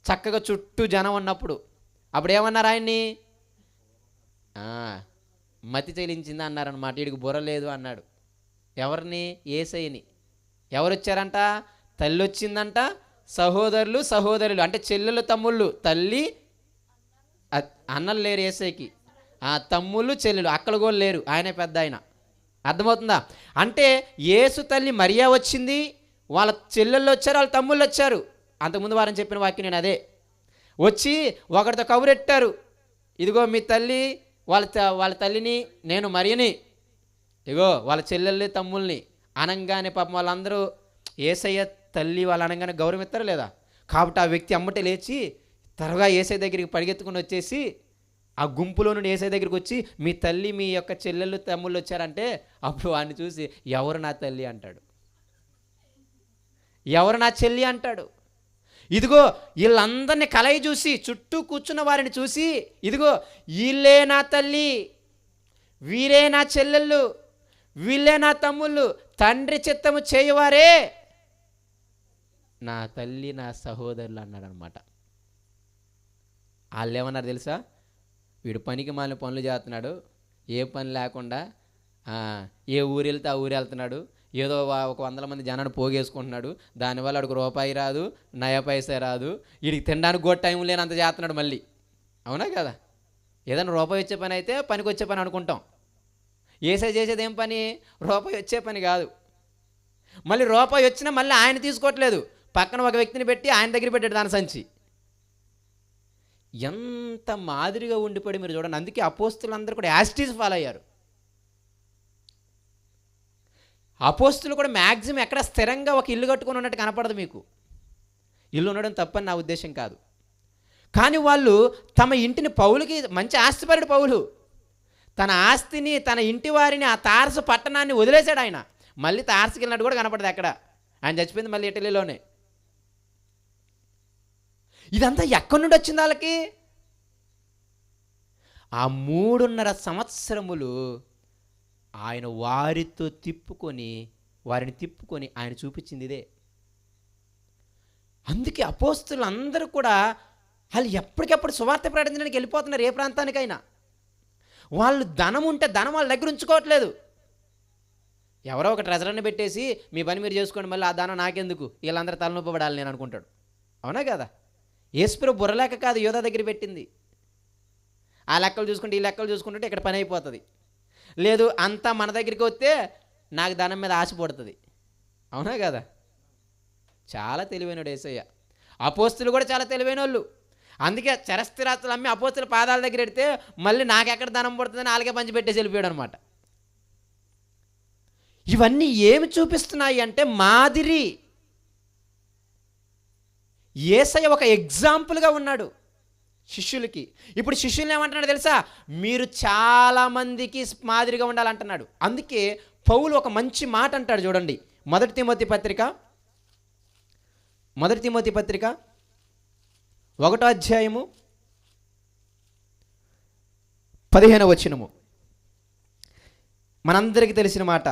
చక్కగా చుట్టూ జనం ఉన్నప్పుడు. అప్పుడు ఏమన్నారు ఆయన్ని? మతి చెలించింది అన్నారనమాట. వీడికి బుర్ర లేదు అన్నాడు. ఎవరిని? యేసయ్యని. ఎవరు వచ్చారంట? తల్లి వచ్చిందంట, సహోదరులు సహోదరులు అంటే చెల్లెలు తమ్ముళ్ళు. తల్లి అన్నలు లేరు యేసయ్యకి, తమ్ముళ్ళు చెల్లెలు అక్కలు కూడా లేరు, ఆయనే పెద్ద ఆయన. అర్థమవుతుందా? అంటే యేసు తల్లి మరియా వచ్చింది, వాళ్ళ చెల్లెళ్ళు వచ్చారు, వాళ్ళ తమ్ముళ్ళు వచ్చారు. అంతకుముందు వారని చెప్పిన వాక్యం నేను అదే. వచ్చి ఒకరితో కబురెట్టారు, ఇదిగో మీ తల్లి, వాళ్ళ తల్లిని, నేను మరియని, ఇగో వాళ్ళ చెల్లెల్ని తమ్ముల్ని అనంగానే పాపం వాళ్ళందరూ యేసయ్య తల్లి వాళ్ళు అనగానే గౌరవిస్తారా లేదా? కాబట్టి ఆ వ్యక్తి అమ్మటే లేచి త్వరగా యేసయ్య దగ్గరికి పరిగెత్తుకుని వచ్చేసి ఆ గుంపులో నుండి యేసయ్య దగ్గరికి వచ్చి, మీ తల్లి మీ యొక్క చెల్లెళ్ళు తమ్ముళ్ళు వచ్చారంటే, అప్పుడు వాడిని చూసి ఎవరు నా తల్లి అంటాడు, ఎవరు నా చెల్లి అంటాడు. ఇదిగో వీళ్ళందరినీ కలయి చూసి, చుట్టూ కూర్చున్న వారిని చూసి, ఇదిగో వీళ్ళే నా తల్లి, వీరే నా చెల్లెళ్ళు, వీళ్ళే నా తమ్ముళ్ళు, తండ్రి చిత్తము చేయువారే నా తల్లి నా సహోదరులు అన్నాడు అనమాట. వాళ్ళు ఏమన్నారు తెలుసా? వీడు పనికి మాలిన పనులు చేస్తున్నాడు, ఏ పని లేకుండా ఏ ఊరు వెళ్తే ఆ ఊరు వెళ్తున్నాడు, ఏదో ఒక 100 మంది జనాన్ని పోగేసుకుంటున్నాడు, దానివల్ల వాడికి రూపాయి రాదు, నయ పైసా రాదు, వీడికి తినడానికి కూడా టైం లేనంత చేస్తున్నాడు మళ్ళీ. అవునా కదా? ఏదైనా రూపాయి వచ్చే పని అయితే పనికి వచ్చే పని అనుకుంటాం. యేసయ్య చేసేది ఏం పని? రూపాయి వచ్చే పని కాదు. మళ్ళీ రూపాయి వచ్చినా మళ్ళీ ఆయన తీసుకోవట్లేదు, పక్కన ఒక వ్యక్తిని పెట్టి ఆయన దగ్గర పెట్టాడు దాని సంచి. ఎంత మాదిరిగా ఉండిపోయి మీరు చూడండి. అందుకే అపోస్తులందరూ కూడా యాస్టీస్ ఫాలో అయ్యారు. అపోస్తులు కూడా మ్యాక్సిమం ఎక్కడ స్థిరంగా ఒక ఇల్లు కట్టుకొని ఉన్నట్టు కనపడదు మీకు. ఇల్లు ఉండడం తప్పని నా ఉద్దేశం కాదు, కానీ వాళ్ళు తమ ఇంటిని, పౌలుకి మంచి ఆస్తిపరుడు పౌలు, తన ఆస్తిని, తన ఇంటి వారిని, ఆ తార్సు పట్టణాన్ని వదిలేశాడు ఆయన. మళ్ళీ తార్సుకి వెళ్ళినట్టు కూడా కనపడదు అక్కడ. ఆయన చచ్చిపోయింది మళ్ళీ ఇటలీలోనే. ఇదంతా ఎక్కడి నుండి వచ్చింది వాళ్ళకి? ఆ 3.5 సంవత్సరములు ఆయన వారిని తిప్పుకొని ఆయన చూపించింది ఇదే. అందుకే అపోస్తులు అందరూ కూడా వాళ్ళు ఎప్పటికెప్పుడు సువార్త ప్రకటించడానికి వెళ్ళిపోతున్నారు, ఏ ప్రాంతానికైనా. వాళ్ళు ధనం ఉంటే ధనం వాళ్ళ దగ్గర ఉంచుకోవట్లేదు. ఎవరో ఒక ట్రెజరర్ని పెట్టేసి మీ పని మీరు చేసుకోండి, మళ్ళీ ఆ ధనం నాకెందుకు, వీళ్ళందరూ తలనొప్పబడాలి నేను అనుకుంటాడు. అవునా కదా? యేసుప్రభు బుర్రలేక కాదు యోధా దగ్గర పెట్టింది. ఆ లెక్కలు చూసుకుంటే ఈ లెక్కలు చూసుకుంటుంటే ఇక్కడ పని అయిపోతుంది. లేదు అంతా మన దగ్గరికి వస్తే నాకు ధనం మీద ఆశ పడుతుంది. అవునా కదా? చాలా తెలివైనడు యేసయ్య. అపోస్తులు కూడా చాలా తెలివైన వాళ్ళు. అందుకే చరస్థిరాస్తులు అమ్మి అపోస్తుల పాదాల దగ్గర పెడితే మళ్ళీ నాకెక్కడ ధనం పడుతుందని వాళ్ళకే పంచి పెట్టేసి వెళ్ళిపోయాడు అనమాట. ఇవన్నీ ఏమి చూపిస్తున్నాయి అంటే మాదిరి. యేసయ్య ఒక ఎగ్జాంపుల్గా ఉన్నాడు శిష్యులకి. ఇప్పుడు శిష్యుల్ని ఏమంటున్నాడు తెలుసా? మీరు చాలామందికి మాదిరిగా ఉండాలంటున్నాడు. అందుకే పౌలు ఒక మంచి మాట అంటాడు చూడండి. మొదటి తిమోతి పత్రిక 1వ అధ్యాయము 15వ వచనము మనందరికీ తెలిసిన మాట.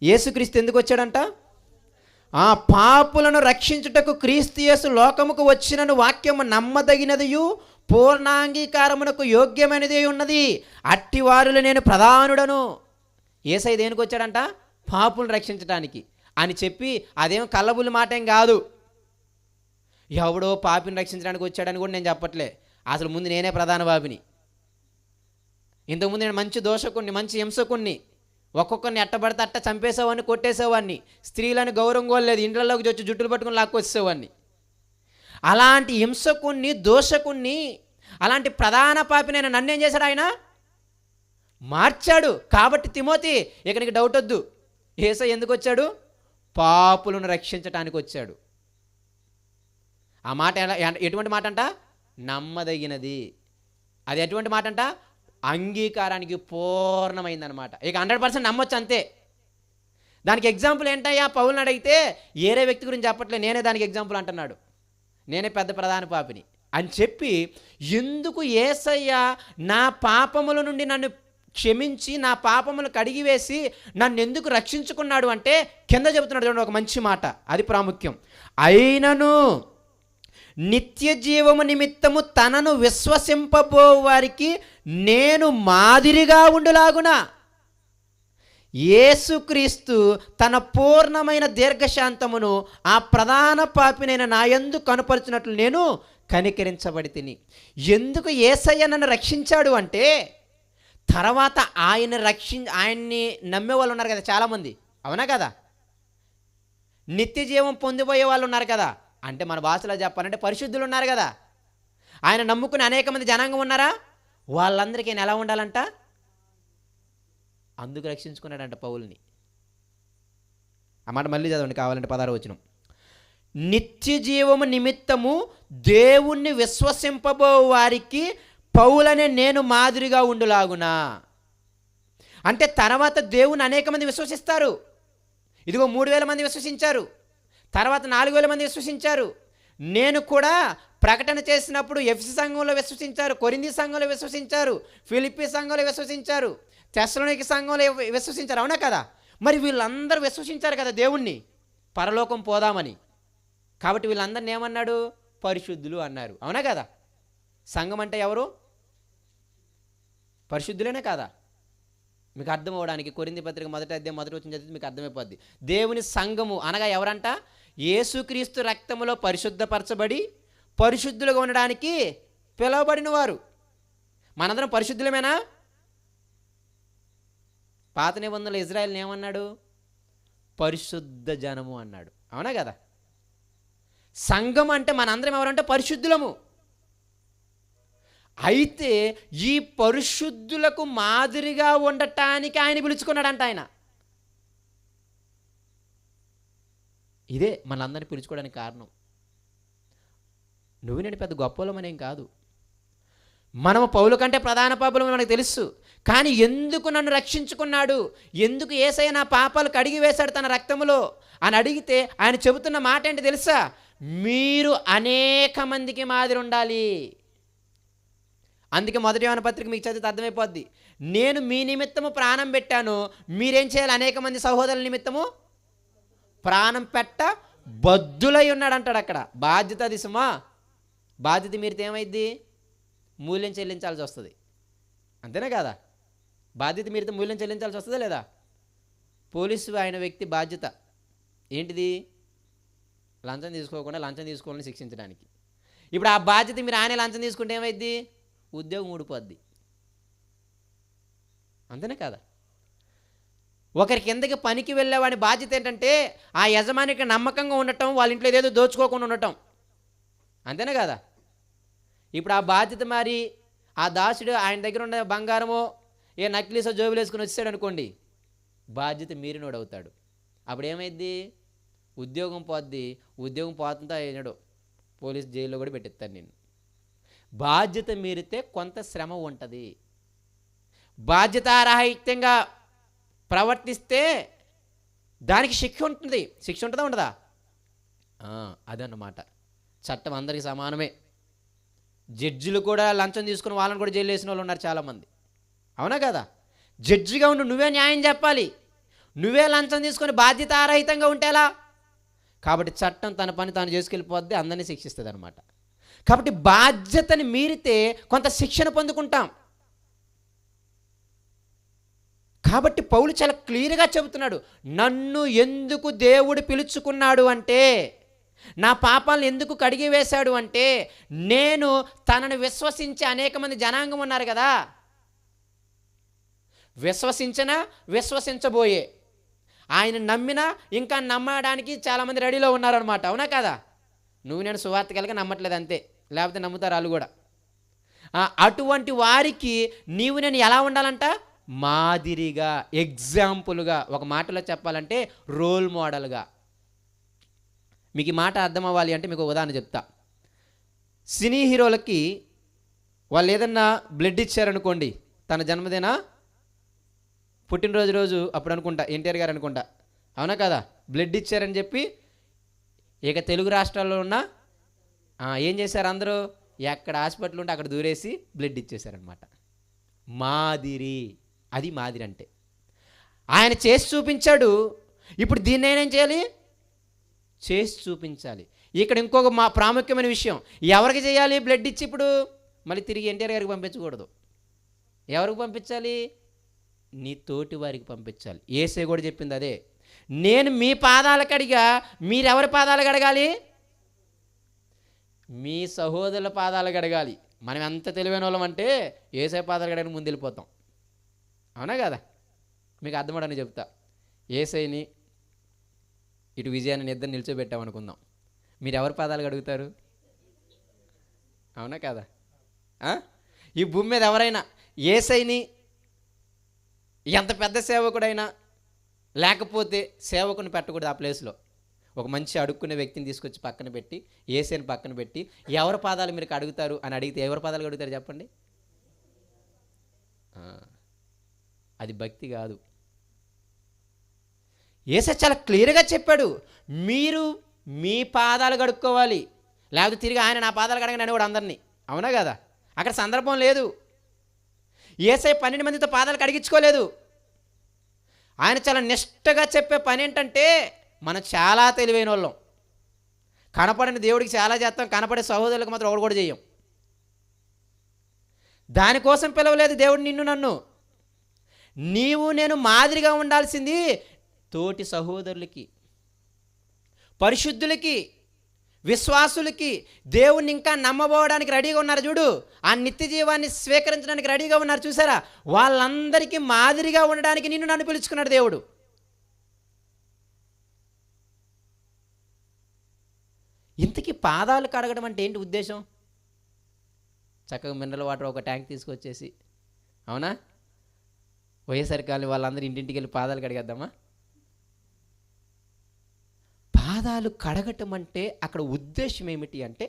యేసుక్రీస్తు ఎందుకు వచ్చాడంట? ఆ పాపులను రక్షించుటకు క్రీస్తు యేసు లోకముకు వచ్చినను వాక్యము నమ్మదగినదియు పూర్ణాంగీకారమునకు యోగ్యమైనది ఉన్నది. అట్టి వారిలో నేను ప్రధానుడను. యేసయ్య దేనికి వచ్చాడంట? పాపులను రక్షించడానికి అని చెప్పి అదేం కల్లబుల్లి మాట ఏం కాదు. ఎవడో పాపిని రక్షించడానికి వచ్చాడని కూడా నేను చెప్పట్లే. అసలు ముందు నేనే ప్రధాన పాపిని. ఇంతకుముందు నేను మంచి దోషకుణ్ణి, మంచి హింసకుణ్ణి, ఒక్కొక్కరిని ఎట్టబడితే అట్ట చంపేసేవాడిని, కొట్టేసేవాడిని, స్త్రీలను గౌరవం కోలేదు, ఇండ్లలోకి వచ్చి జుట్టులు పట్టుకుని లాక్కొచ్చేసేవాడిని. అలాంటి హింసకుణ్ణి, దోషకుణ్ణి, అలాంటి ప్రధాన పాపిని నన్నేం చేశాడు? ఆయన మార్చాడు. కాబట్టి తిమోతి, ఇక నీకు డౌట్ వద్దు, యేసయ్య ఎందుకు వచ్చాడు? పాపులను రక్షించటానికి వచ్చాడు. ఆ మాట ఎటువంటి మాట అంట? నమ్మదగినది. అది ఎటువంటి మాట అంట? అంగీకారానికి పూర్ణమైందనమాట. ఇక 100% నమ్మొచ్చు అంతే. దానికి ఎగ్జాంపుల్ ఏంటయ్యా పౌలుని అడిగితే, ఏరే వ్యక్తి గురించి చెప్పట్లే, నేనే దానికి ఎగ్జాంపుల్ అంటున్నాడు. నేనే పెద్ద ప్రధాన పాపిని అని చెప్పి, ఎందుకు యేసయ్య నా పాపముల నుండి నన్ను క్షమించి నా పాపములు కడిగివేసి నన్ను ఎందుకు రక్షించుకున్నాడు అంటే కింద చెబుతున్నాడు చూడండి ఒక మంచి మాట, అది ప్రాముఖ్యం. అయినను నిత్య జీవము నిమిత్తము తనను విశ్వసింపబో వారికి నేను మాదిరిగా ఉండులాగున యేసుక్రీస్తు తన పూర్ణమైన దీర్ఘశాంతమును ఆ ప్రధాన పాపినైన నా యందు కనుపరిచినట్లు నేను కనికరించబడి తిని. ఎందుకు యేసయ్య నన్ను రక్షించాడు అంటే, తర్వాత ఆయన్ని నమ్మే వాళ్ళు ఉన్నారు కదా చాలామంది, అవునా కదా? నిత్య జీవం పొందిపోయే వాళ్ళు ఉన్నారు కదా, అంటే మన భాషలో చెప్పాలంటే పరిశుద్ధులు ఉన్నారు కదా. ఆయన నమ్ముకుని అనేక మంది జనాంగం ఉన్నారా? వాళ్ళందరికీ ఆయన ఎలా ఉండాలంట? అందుకు రక్షించుకున్నాడంట పౌలుని. ఆ మాట మళ్ళీ చదవండి కావాలంటే 16వ వచనం. నిత్య జీవము నిమిత్తము దేవుణ్ణి విశ్వసింపబో వారికి పౌలనే నేను మాదిరిగా ఉండులాగునా. అంటే తర్వాత దేవుని అనేక మంది విశ్వసిస్తారు. ఇదిగో 3000 మంది విశ్వసించారు, తర్వాత 4000 మంది విశ్వసించారు. నేను కూడా ప్రకటన చేసినప్పుడు ఎఫెసు సంఘంలో విశ్వసించారు, కొరింథీ సంఘంలో విశ్వసించారు, ఫిలిప్పీ సంఘంలో విశ్వసించారు, తెస్సలోనిక సంఘంలో విశ్వసించారు, అవునా కదా? మరి వీళ్ళందరూ విశ్వసించారు కదా దేవుణ్ణి, పరలోకం పోదామని. కాబట్టి వీళ్ళందరిని ఏమన్నాడు? పరిశుద్ధులు అన్నారు, అవునా కదా? సంఘం అంటే ఎవరు? పరిశుద్ధులేనే కాదా? మీకు అర్థం అవడానికి కొరింథీ పత్రిక 1వ అధ్యాయం 1వ వచనం చదివితే మీకు అర్థమైపోద్ది. దేవుని సంఘము అనగా ఎవరంట? యేసుక్రీస్తు రక్తములో పరిశుద్ధపరచబడి పరిశుద్ధులుగా ఉండడానికి పిలువబడిన వారు. మనందరం పరిశుద్ధులమేనా? పాత నిబంధనలో ఇజ్రాయెల్ని ఏమన్నాడు? పరిశుద్ధ జనము అన్నాడు, అవునా కదా? సంఘం అంటే మనందరం ఎవరంటే పరిశుద్ధులము. అయితే ఈ పరిశుద్ధులకు మాదిరిగా ఉండటానికి ఆయన పిలుచుకున్నాడంట. ఆయన ఇదే మనందరినీ పిలుచుకోవడానికి కారణం. నువ్వు నేను పెద్ద గొప్పలమనేం కాదు, మనము పౌలు కంటే ప్రధాన పాపులమని మనకు తెలుసు. కానీ ఎందుకు నన్ను రక్షించుకున్నాడు, ఎందుకు యేసయ్య నా పాపాలు కడిగి వేశాడు తన రక్తములో అని అడిగితే ఆయన చెబుతున్న మాట ఏంటి తెలుసా? మీరు అనేక మందికి మాదిరి ఉండాలి. అందుకే 1 యోహాను పత్రిక మీకు చదివితే అర్థమైపోద్ది. నేను మీ నిమిత్తము ప్రాణం పెట్టాను, మీరేం చేయాలి? అనేక మంది సహోదరుల నిమిత్తము ప్రాణం పెట్ట బద్దులై ఉన్నాడు అంటాడు అక్కడ. బాధ్యత అది సుమా. బాధ్యత మీరితే ఏమైద్ది? మూల్యం చెల్లించాల్సి వస్తుంది, అంతేనా కదా? బాధ్యత మీరితే మూల్యం చెల్లించాల్సి వస్తుందా లేదా? పోలీసు ఆయన వ్యక్తి బాధ్యత ఏంటిది? లంచం తీసుకోకుండా లంచం తీసుకోవాలని శిక్షించడానికి. ఇప్పుడు ఆ బాధ్యత మీరు ఆయన లంచం తీసుకుంటే ఏమైద్ది? ఉద్యోగం ఊడిపోద్ది, అంతేనే కదా? ఒకరి కిందకి పనికి వెళ్ళేవాడి బాధ్యత ఏంటంటే ఆ యజమానికి నమ్మకంగా ఉండటం, వాళ్ళ ఇంట్లో ఏదేదో దోచుకోకుండా ఉండటం, అంతేనే కదా? ఇప్పుడు ఆ బాధ్యత మరి ఆ దాసుడు ఆయన దగ్గర ఉన్న బంగారమో ఏ నక్లీసో జోబులు వేసుకుని వచ్చాడు అనుకోండి, బాధ్యత మీరినోడు అవుతాడు. అప్పుడు ఏమైద్ది? ఉద్యోగం పోద్ది. ఉద్యోగం పోతుందా అయినాడు పోలీస్ జైల్లో కూడా పెట్టిస్తాను నేను. బాధ్యత మీరితే కొంత శ్రమ ఉంటుంది. బాధ్యతారాహిత్యంగా ప్రవర్తిస్తే దానికి శిక్ష ఉంటుంది. శిక్ష ఉంటుందా ఉండదా? అదన్నమాట. చట్టం అందరికీ సమానమే. జడ్జిలు కూడా లంచం తీసుకుని వాళ్ళని కూడా జైలు వేసిన వాళ్ళు ఉన్నారు చాలామంది. అవునా కదా? జడ్జిగా ఉండు, నువ్వే న్యాయం చెప్పాలి. నువ్వే లంచం తీసుకొని బాధ్యతారహితంగా ఉంటేలా? కాబట్టి చట్టం తన పని తాను చేసుకెళ్ళిపోద్ది, అందరినీ శిక్షిస్తుంది అనమాట. కాబట్టి బాధ్యతని మీరితే కొంత శిక్షణ పొందుకుంటాం. కాబట్టి పౌలు చాలా క్లియర్గా చెబుతున్నాడు, నన్ను ఎందుకు దేవుడు పిలుచుకున్నాడు అంటే, నా పాపాలను ఎందుకు కడిగి వేశాడు అంటే, నేను తనను విశ్వసించే అనేక మంది జనాంగం ఉన్నారు కదా, విశ్వసించినా విశ్వసించబోయే, ఆయన నమ్మినా ఇంకా నమ్మడానికి చాలామంది రెడీలో ఉన్నారనమాట. అవునా కదా? నువ్వు నేను సువార్త కలిగి నమ్మట్లేదు అంతే, లేకపోతే నమ్ముతారు వాళ్ళు కూడా. అటువంటి వారికి నీవు నేను ఎలా ఉండాలంట? మాదిరిగా, ఎగ్జాంపుల్గా, ఒక మాటలో చెప్పాలంటే రోల్ మోడల్గా. మీకు ఈ మాట అర్థం అవ్వాలి అంటే మీకు ఉదాహరణ చెప్తా. సినీ హీరోలకి వాళ్ళు ఏదన్నా బ్లడ్ ఇచ్చారనుకోండి, తన జన్మదిన పుట్టినరోజు రోజు అప్పుడు అనుకుంటా, ఎన్టీఆర్ గారు అనుకుంటా, అవునా కదా, బ్లడ్ ఇచ్చారని చెప్పి ఇక తెలుగు రాష్ట్రాల్లో ఉన్న ఏం చేశారు, అందరూ ఎక్కడ హాస్పిటల్ ఉంటే అక్కడ దూరేసి బ్లడ్ ఇచ్చేశారనమాట. మాదిరి, అది మాదిరి అంటే. ఆయన చేసి చూపించాడు, ఇప్పుడు దీన్ని నేనేం చేయాలి? చేసి చూపించాలి. ఇక్కడ ఇంకొక ప్రాముఖ్యమైన విషయం, ఎవరికి చేయాలి బ్లడ్ ఇచ్చి? ఇప్పుడు మళ్ళీ తిరిగి ఎన్టీఆర్ గారికి పంపించకూడదు. ఎవరికి పంపించాలి? నీ తోటి వారికి పంపించాలి. యేసే కూడా చెప్పింది అదే, నేను మీ పాదాలు కడిగా, మీరెవరి పాదాలు కడగాలి? మీ సహోదరుల పాదాలు కడగాలి. మనం ఎంత తెలివైన వాళ్ళం అంటే యేసే పాదాలు కడగడానికి ముందు వెళ్ళిపోతాం. అవునా కదా? మీకు అర్థమడని చెప్తా. యేసైని ఇటు విజయాన్ని ఇద్దరు నిల్చోబెట్టామనుకుందాం, మీరు ఎవరి పాదాలు కడుగుతారు? అవునా కదా? ఈ భూమి మీద ఎవరైనా యేసైని, ఎంత పెద్ద సేవకుడైనా, లేకపోతే సేవకుని పెట్టకూడదు ఆ ప్లేస్లో. ఒక మంచి అడుక్కునే వ్యక్తిని తీసుకొచ్చి పక్కన పెట్టి, యేసైని పక్కన పెట్టి, ఎవరి పాదాలు మీరు కడుగుతారు అని అడిగితే ఎవరి పాదాలు కడుగుతారు చెప్పండి? అది భక్తి కాదు. యేసే చాలా క్లియర్గా చెప్పాడు, మీరు మీ పాదాలు కడుక్కోవాలి, లేకపోతే తిరిగి ఆయన నా పాదాలు కడగని అనేవాడు అందరినీ. అవునా కదా? అక్కడ సందర్భం లేదు. యేసే 12 మందితో పాదాలు కడిగించుకోలేదు. ఆయన చాలా నిష్టగా చెప్పే పని ఏంటంటే, మనం చాలా తెలివైన వాళ్ళం, కనపడిన దేవుడికి చాలా చేస్తాం, కనపడే సహోదరులకు మాత్రం ఒకటి కూడా చేయం. దానికోసం పిలవలేదు దేవుడు నిన్ను నన్ను. నీవు నేను మాదిరిగా ఉండాల్సింది తోటి సహోదరులకి, పరిశుద్ధులకి, విశ్వాసులకి, దేవుణ్ణి ఇంకా నమ్మబోవడానికి రెడీగా ఉన్నారు చూడు, ఆ నిత్య జీవాన్ని స్వీకరించడానికి రెడీగా ఉన్నారు చూసారా, వాళ్ళందరికీ మాదిరిగా ఉండడానికి నిన్ను నన్ను పిలుచుకున్నాడు దేవుడు. ఇంతకీ పాదాలు కడగడం అంటే ఏంటి ఉద్దేశం? చక్కగా మినరల్ వాటర్ ఒక ట్యాంక్ తీసుకొచ్చేసి, అవునా, వైఎస్ఆర్ కాలనీ వాళ్ళందరూ ఇంటింటికి వెళ్ళి పాదాలు కడిగేద్దామా? పాదాలు కడగటం అంటే అక్కడ ఉద్దేశం ఏమిటి అంటే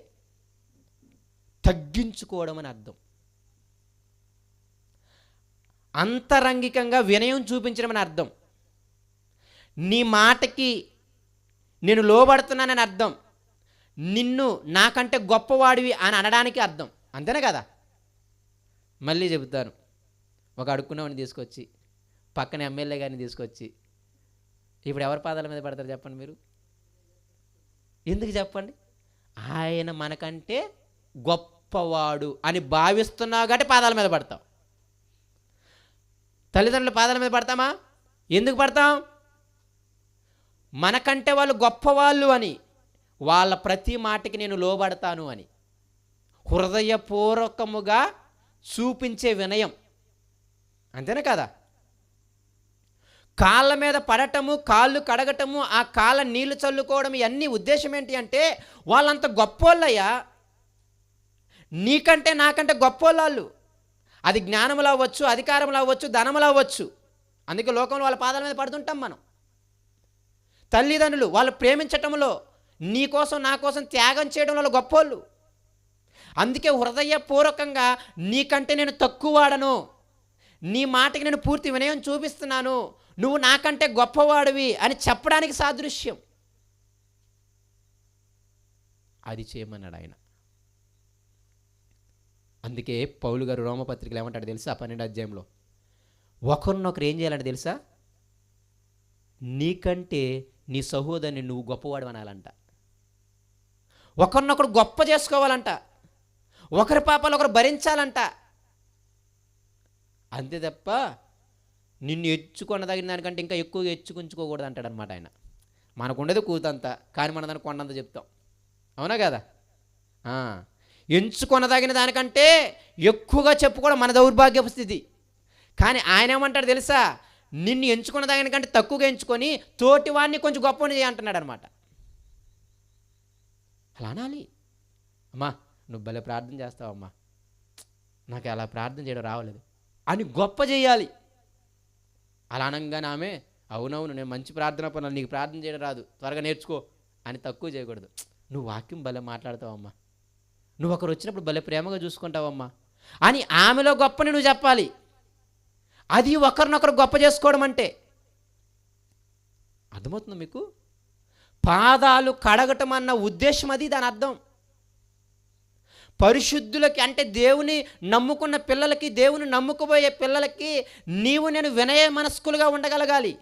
తగ్గించుకోవడం అని అర్థం. అంతరంగికంగా వినయం చూపించడం అని అర్థం. నీ మాటకి నేను లోబడుతున్నానని అర్థం. నిన్ను నాకంటే గొప్పవాడివి అని అనడానికి అర్థం. అంతేనే కదా? మళ్ళీ చెబుతాను, ఒక అడుక్కున్నవాడిని తీసుకొచ్చి, పక్కన ఎమ్మెల్యే గారిని తీసుకొచ్చి, ఇప్పుడు ఎవరి పాదాల మీద పడతారు చెప్పండి మీరు? ఎందుకు చెప్పండి? ఆయన మనకంటే గొప్పవాడు అని భావిస్తున్నావు కాబట్టి పాదాల మీద పడతావు. తల్లిదండ్రుల పాదాల మీద పడతామా? ఎందుకు పడతాం? మనకంటే వాళ్ళు గొప్పవాళ్ళు అని, వాళ్ళ ప్రతి మాటకి నేను లోబడతాను అని హృదయపూర్వకముగా చూపించే వినయం. అంతేనా కదా? కాళ్ళ మీద పడటము, కాళ్ళు కడగటము, ఆ కాళ్ళ నీళ్లు చల్లుకోవడం, ఇవన్నీ ఉద్దేశం ఏంటి అంటే వాళ్ళంత గొప్పోళ్ళయ్యా, నీకంటే నాకంటే గొప్పోళ్ళు. అది జ్ఞానములు అవ్వచ్చు, అధికారములు అవ్వచ్చు, ధనములు అవ్వచ్చు. అందుకే లోకంలో వాళ్ళ పాదాల మీద పడుతుంటాం మనం. తల్లిదండ్రులు వాళ్ళు ప్రేమించటంలో, నీ కోసం నా కోసం త్యాగం చేయడంలో గొప్పోళ్ళు. అందుకే హృదయపూర్వకంగా నీకంటే నేను తక్కువ వాడను, నీ మాటకి నేను పూర్తి వినయం చూపిస్తున్నాను, నువ్వు నాకంటే గొప్పవాడివి అని చెప్పడానికి సాదృశ్యం. అది చేయమన్నాడు ఆయన. అందుకే పౌలు గారు రోమపత్రికలు ఏమంటాడు తెలుసా? 12వ అధ్యాయంలో ఒకరినొకరు ఏం చేయాలంటే తెలుసా, నీకంటే నీ సహోదరుని నువ్వు గొప్పవాడు అనాలంట. ఒకరినొకరు గొప్ప చేసుకోవాలంట, ఒకరి పాపాలు ఒకరు భరించాలంట. అంతే తప్ప నిన్ను ఎచ్చుకొనదగిన దానికంటే ఇంకా ఎక్కువగా ఎచ్చుకుంచుకోకూడదు అంటాడు అనమాట ఆయన. మనకు ఉండేది కూతంత, కానీ మన దానికి కొండంత చెప్తాం. అవునా కదా? ఎంచుకొనదగిన దానికంటే ఎక్కువగా చెప్పుకోవడం మన దౌర్భాగ్యపు స్థితి. కానీ ఆయన ఏమంటాడు తెలుసా, నిన్ను ఎంచుకున్న దానికంటే తక్కువగా ఎంచుకొని తోటి వాడిని కొంచెం గొప్పని చేయ అంటున్నాడు అనమాట. అలా అనాలి. అమ్మా నువ్వు భలే ప్రార్థన చేస్తావమ్మా, నాకు అలా ప్రార్థన చేయడం రావలేదు అని గొప్ప చేయాలి. అలా అనగానే ఆమె అవునవును నేను మంచి ప్రార్థన పనులు, నీకు ప్రార్థన చేయడం రాదు, త్వరగా నేర్చుకో అని తక్కువ చేయకూడదు. నువ్వు వాక్యం భలే మాట్లాడతావమ్మా, నువ్వు ఒకరు వచ్చినప్పుడు భలే ప్రేమగా చూసుకుంటావమ్మా అని ఆమెలో గొప్పని నువ్వు చెప్పాలి. అది ఒకరినొకరు గొప్ప చేసుకోవడం అంటే. అర్థమవుతుంది మీకు? పాదాలు కడగటం అన్న ఉద్దేశం అది, దాని అర్థం. పరిశుద్ధులకి అంటే దేవుని నమ్ముకున్న పిల్లలకి, దేవుని నమ్ముకుపోయే పిల్లలకి నీవు నేను వినయ మనస్కులుగా ఉండగలగాలి,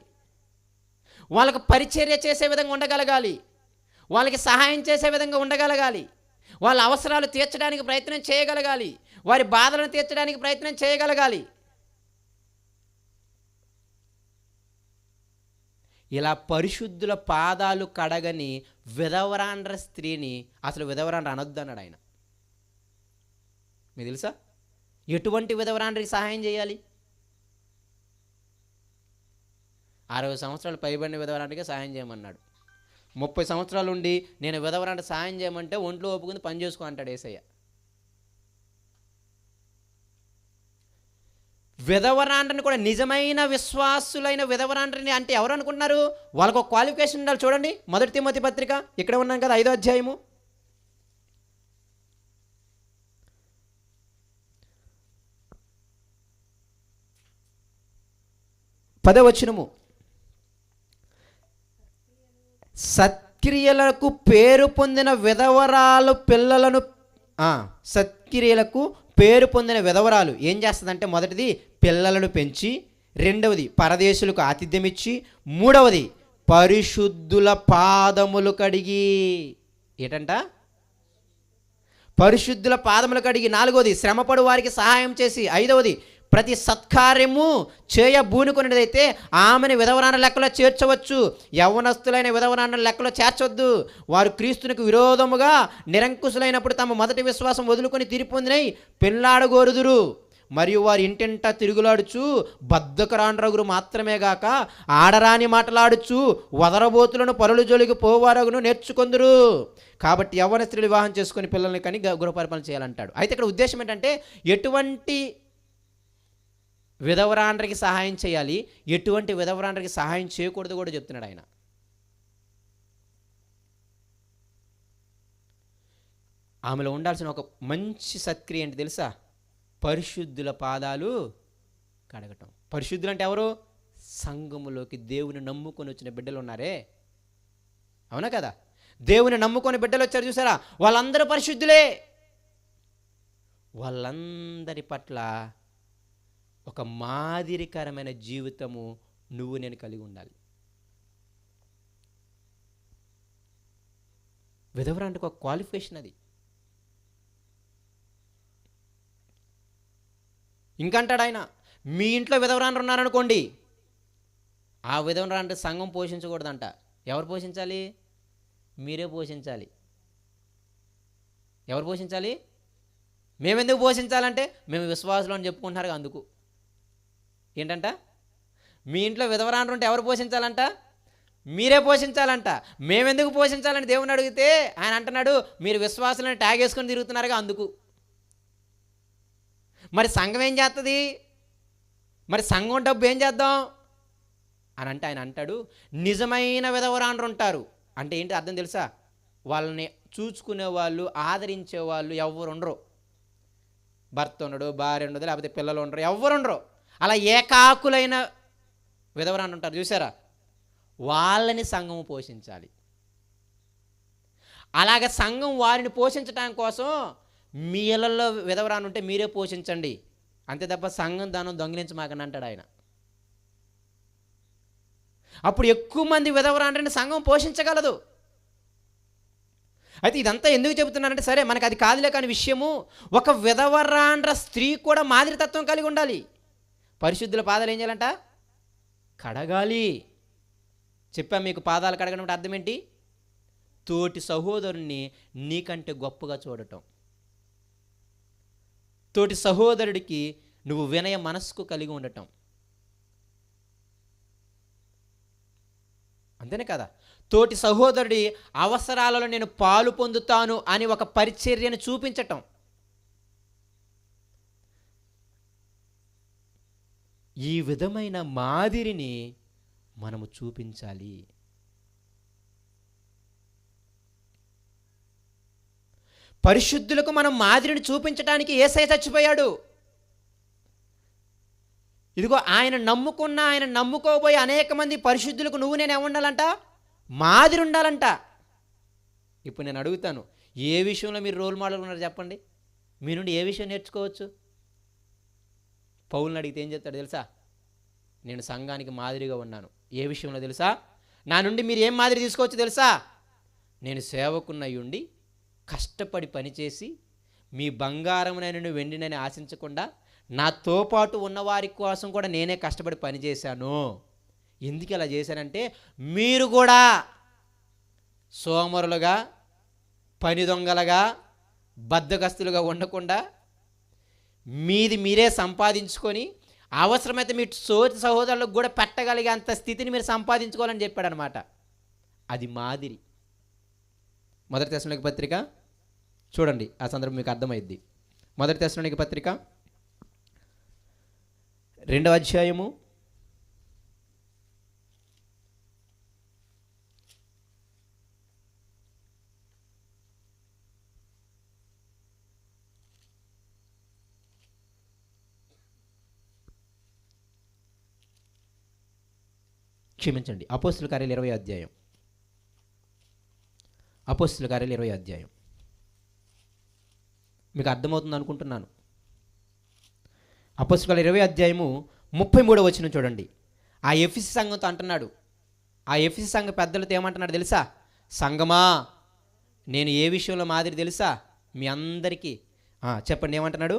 వాళ్ళకి పరిచర్య చేసే విధంగా ఉండగలగాలి, వాళ్ళకి సహాయం చేసే విధంగా ఉండగలగాలి, వాళ్ళ అవసరాలు తీర్చడానికి ప్రయత్నం చేయగలగాలి, వారి బాధలను తీర్చడానికి ప్రయత్నం చేయగలగాలి. ఇలా పరిశుద్ధుల పాదాలు కడగని విధవరాండ్ర స్త్రీని అసలు విధవరాండ్ర అనొద్దు అన్నాడు ఆయన. మీకు తెలుసా ఎటువంటి విధవరాండ్రికి సహాయం చేయాలి? 60 సంవత్సరాలు పైబడిన విధవరాండ్రికే సహాయం చేయమన్నాడు. 30 సంవత్సరాలు ఉండి నేను విధవరాండ్రి సహాయం చేయమంటే ఒంట్లో ఒప్పుకుంది పని చేసుకో అంటాడు యేసయ్య. విధవరాండ్రిని కూడా నిజమైన విశ్వాసులైన విధవరాండ్రిని అంటే ఎవరు అనుకుంటున్నారు? వాళ్ళకు ఒక క్వాలిఫికేషన్ ఉండాలి. చూడండి 1 తిమోతి పత్రిక, ఇక్కడ ఉన్నాం కదా 5వ అధ్యాయము 10వ వచనము. సత్క్రియలకు పేరు పొందిన విధవరాలు పిల్లలను, సత్క్రియలకు పేరు పొందిన విధవరాలు ఏం చేస్తుందంటే, మొదటిది పిల్లలను పెంచి, రెండవది పరదేశులకు ఆతిథ్యం ఇచ్చి, మూడవది పరిశుద్ధుల పాదములు కడిగి, ఏంటంట పరిశుద్ధుల పాదములు కడిగి, నాలుగవది శ్రమపడు వారికి సహాయం చేసి, ఐదవది ప్రతి సత్కార్యము చేయబూనుకునేదైతే ఆమెను విధవరాండ్ర లెక్కలో చేర్చవచ్చు, యవ్వనస్తులైన విధవరాండ్ర లెక్కలో చేర్చొద్దు. వారు క్రీస్తునికి విరోధముగా నిరంకుశులైనప్పుడు తమ మొదటి విశ్వాసం వదులుకొని తీర్పు పొందినై పెళ్ళాడగోరుదురు. మరియు వారి ఇంటింట తిరుగులాడుచు బద్ధకరాండ్రగురు మాత్రమే గాక ఆడరాని మాటలాడుచు వదరబోతులను పరుల జోలికి పోవారగును నేర్చుకొందురు. కాబట్టి యవ్వన స్త్రీలు వివాహం చేసుకుని పిల్లల్ని కానీ గృహపరిపాలన చేయాలంటాడు. అయితే ఇక్కడ ఉద్దేశం ఏంటంటే, ఎటువంటి విధవరాండ్రికి సహాయం చేయాలి, ఎటువంటి విధవరాండ్రికి సహాయం చేయకూడదు కూడా చెప్తున్నాడు ఆయన. ఆమెలో ఉండాల్సిన ఒక మంచి సత్క్రియ ఏంటి తెలుసా? పరిశుద్ధుల పాదాలు కడగటం. పరిశుద్ధులు అంటే ఎవరు? సంఘములోకి దేవుని నమ్ముకొని వచ్చిన బిడ్డలు ఉన్నారే, అవునా కదా? దేవుని నమ్ముకొని బిడ్డలు వచ్చారు చూసారా, వాళ్ళందరూ పరిశుద్ధులే. వాళ్ళందరి పట్ల ఒక మాదిరికరమైన జీవితము నువ్వు నేను కలిగి ఉండాలి. విధవరాండ్రికి ఒక క్వాలిఫికేషన్ అది. ఇంకంటాడు ఆయన, మీ ఇంట్లో విధవరాండ్రు ఉన్నారనుకోండి, ఆ విధవరాండ్రి సంఘం పోషించకూడదంట. ఎవరు పోషించాలి? మీరే పోషించాలి. ఎవరు పోషించాలి? మేమెందుకు పోషించాలంటే మేము విశ్వాసులు అని చెప్పుకుంటున్నారు అందుకు. ఏంటంట? మీ ఇంట్లో విధవరాండ్రు ఉంటే ఎవరు పోషించాలంట? మీరే పోషించాలంట. మేమెందుకు పోషించాలని దేవుని అడిగితే ఆయన అంటున్నాడు, మీరు విశ్వాసులను ట్యాగ్ వేసుకొని తిరుగుతున్నారుగా అందుకు. మరి సంఘం ఏం చేస్తుంది? మరి సంఘం డబ్బు ఏం చేద్దాం అని అంటే ఆయన అంటాడు, నిజమైన విధవరాండ్రు ఉంటారు. అంటే ఏంటి అర్థం తెలుసా? వాళ్ళని చూసుకునే వాళ్ళు, ఆదరించే వాళ్ళు ఎవరు ఉండరు. భర్త ఉండడు, భార్య ఉండదు, లేకపోతే పిల్లలు ఉండరు, ఎవరు ఉండరు. అలా ఏకాకులైన విధవరాండ్రు ఉంటారు చూసారా, వాళ్ళని సంఘం పోషించాలి. అలాగే సంఘం వారిని పోషించడం కోసం మీ ఇళ్ళల్లో విధవరాండ్రు ఉంటే మీరే పోషించండి, అంతే తప్ప సంఘం దానం దొంగిలించమాకని అంటాడు ఆయన. అప్పుడు ఎక్కువ మంది విధవరాండ్రని సంఘం పోషించగలదు. అయితే ఇదంతా ఎందుకు చెబుతున్నానంటే, సరే మనకు అది కాదులే కానీ విషయము, ఒక విధవరాండ్ర స్త్రీ కూడా మాదిరితత్వం కలిగి ఉండాలి. పరిశుద్ధుల పాదాలు ఏం చేయాలంట? కడగాలి. చెప్పా మీకు, పాదాలు కడగడం అంటే అర్థం ఏంటి? తోటి సహోదరుణ్ణి నీకంటే గొప్పగా చూడటం, తోటి సహోదరుడికి నువ్వు వినయ మనస్కు కలిగి ఉండటం, అంతేనే కదా. తోటి సహోదరుడి అవసరాలలో నేను పాలు పొందుతాను అని ఒక పరిచర్యను చూపించటం. ఈ విధమైన మాదిరిని మనము చూపించాలి. పరిశుద్ధులకు మనం మాదిరిని చూపించడానికి యేసయ్య చచ్చిపోయాడు. ఇదిగో ఆయన నమ్ముకున్న, ఆయన నమ్ముకోబోయే అనేక మంది పరిశుద్ధులకు నువ్వు నేను ఏముండాలంట? మాదిరి ఉండాలంట. ఇప్పుడు నేను అడుగుతాను, ఏ విషయంలో మీరు రోల్ మోడల్ ఉన్నారు చెప్పండి? మీ నుండి ఏ విషయం నేర్చుకోవచ్చు? పౌలుని అడిగితే ఏం చెప్తాడు తెలుసా? నేను సంఘానికి మాదిరిగా ఉన్నాను. ఏ విషయంలో తెలుసా? నా నుండి మీరు ఏం మాదిరి తీసుకోవచ్చు తెలుసా? నేను సేవకున్నై ఉండి కష్టపడి పనిచేసి మీ బంగారమునైనను వెండినని ఆశించకుండా నాతో పాటు ఉన్నవారి కోసం కూడా నేనే కష్టపడి పనిచేశాను. ఎందుకు ఇలా చేశానంటే, మీరు కూడా సోమరులుగా, పని దొంగలుగా, బద్ధకస్తులుగా ఉండకుండా మీది మీరే సంపాదించుకొని అవసరమైతే మీ సోదర సహోదరులకు కూడా పెట్టగలిగే అంత స్థితిని మీరు సంపాదించుకోవాలని చెప్పాడు అనమాట. అది మాదిరి. మొదటి తెస్సలోనిక పత్రిక చూడండి, ఆ సందర్భం మీకు అర్థమైద్ది. మొదటి తెస్సలోనిక పత్రిక 2వ అధ్యాయము 20 అపోస్తుల కార్యాలు 20 అధ్యాయం. మీకు అర్థమవుతుంది అనుకుంటున్నాను. అపోస్తుల కార్యాలు 20 అధ్యాయము 33వ వచనం చూడండి. ఆ ఎఫెసు సంఘంతో అంటున్నాడు. ఆ ఎఫెసు సంఘ పెద్దలతో ఏమంటున్నాడు తెలుసా? సంఘమా, నేను ఏ విషయంలో మాదిరి తెలుసా మీ అందరికీ? చెప్పండి, ఏమంటున్నాడు?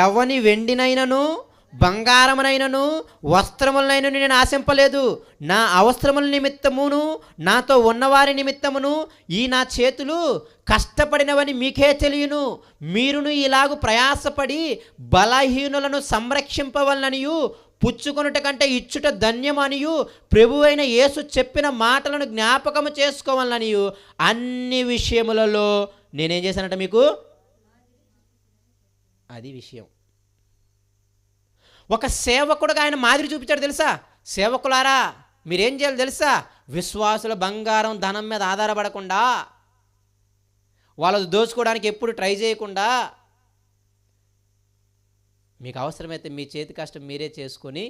ఎవని వెండినైనను బంగారమునైనను వస్త్రములనైనను నేను ఆశింపలేదు. నా అవసరముల నిమిత్తమును నాతో ఉన్నవారి నిమిత్తమును ఈ నా చేతులు కష్టపడినవని మీకే తెలియను. మీరును ఇలాగు ప్రయాసపడి బలహీనులను సంరక్షింపవలననియు పుచ్చుకొనుట కంటే ఇచ్చుట ధన్యమనియు ప్రభువైన యేసు చెప్పిన మాటలను జ్ఞాపకము చేసుకోవాలనియు అన్ని విషయములలో నేనేం చేశానంట మీకు? అది విషయం. ఒక సేవకుడుగా ఆయన మాదిరి చూపించాడు తెలుసా? సేవకులారా, మీరేం చేయాలి తెలుసా? విశ్వాసుల బంగారం ధనం మీద ఆధారపడకుండా, వాళ్ళది దోచుకోవడానికి ఎప్పుడు ట్రై చేయకుండా, మీకు అవసరమైతే మీ చేతి కష్టం మీరే చేసుకొని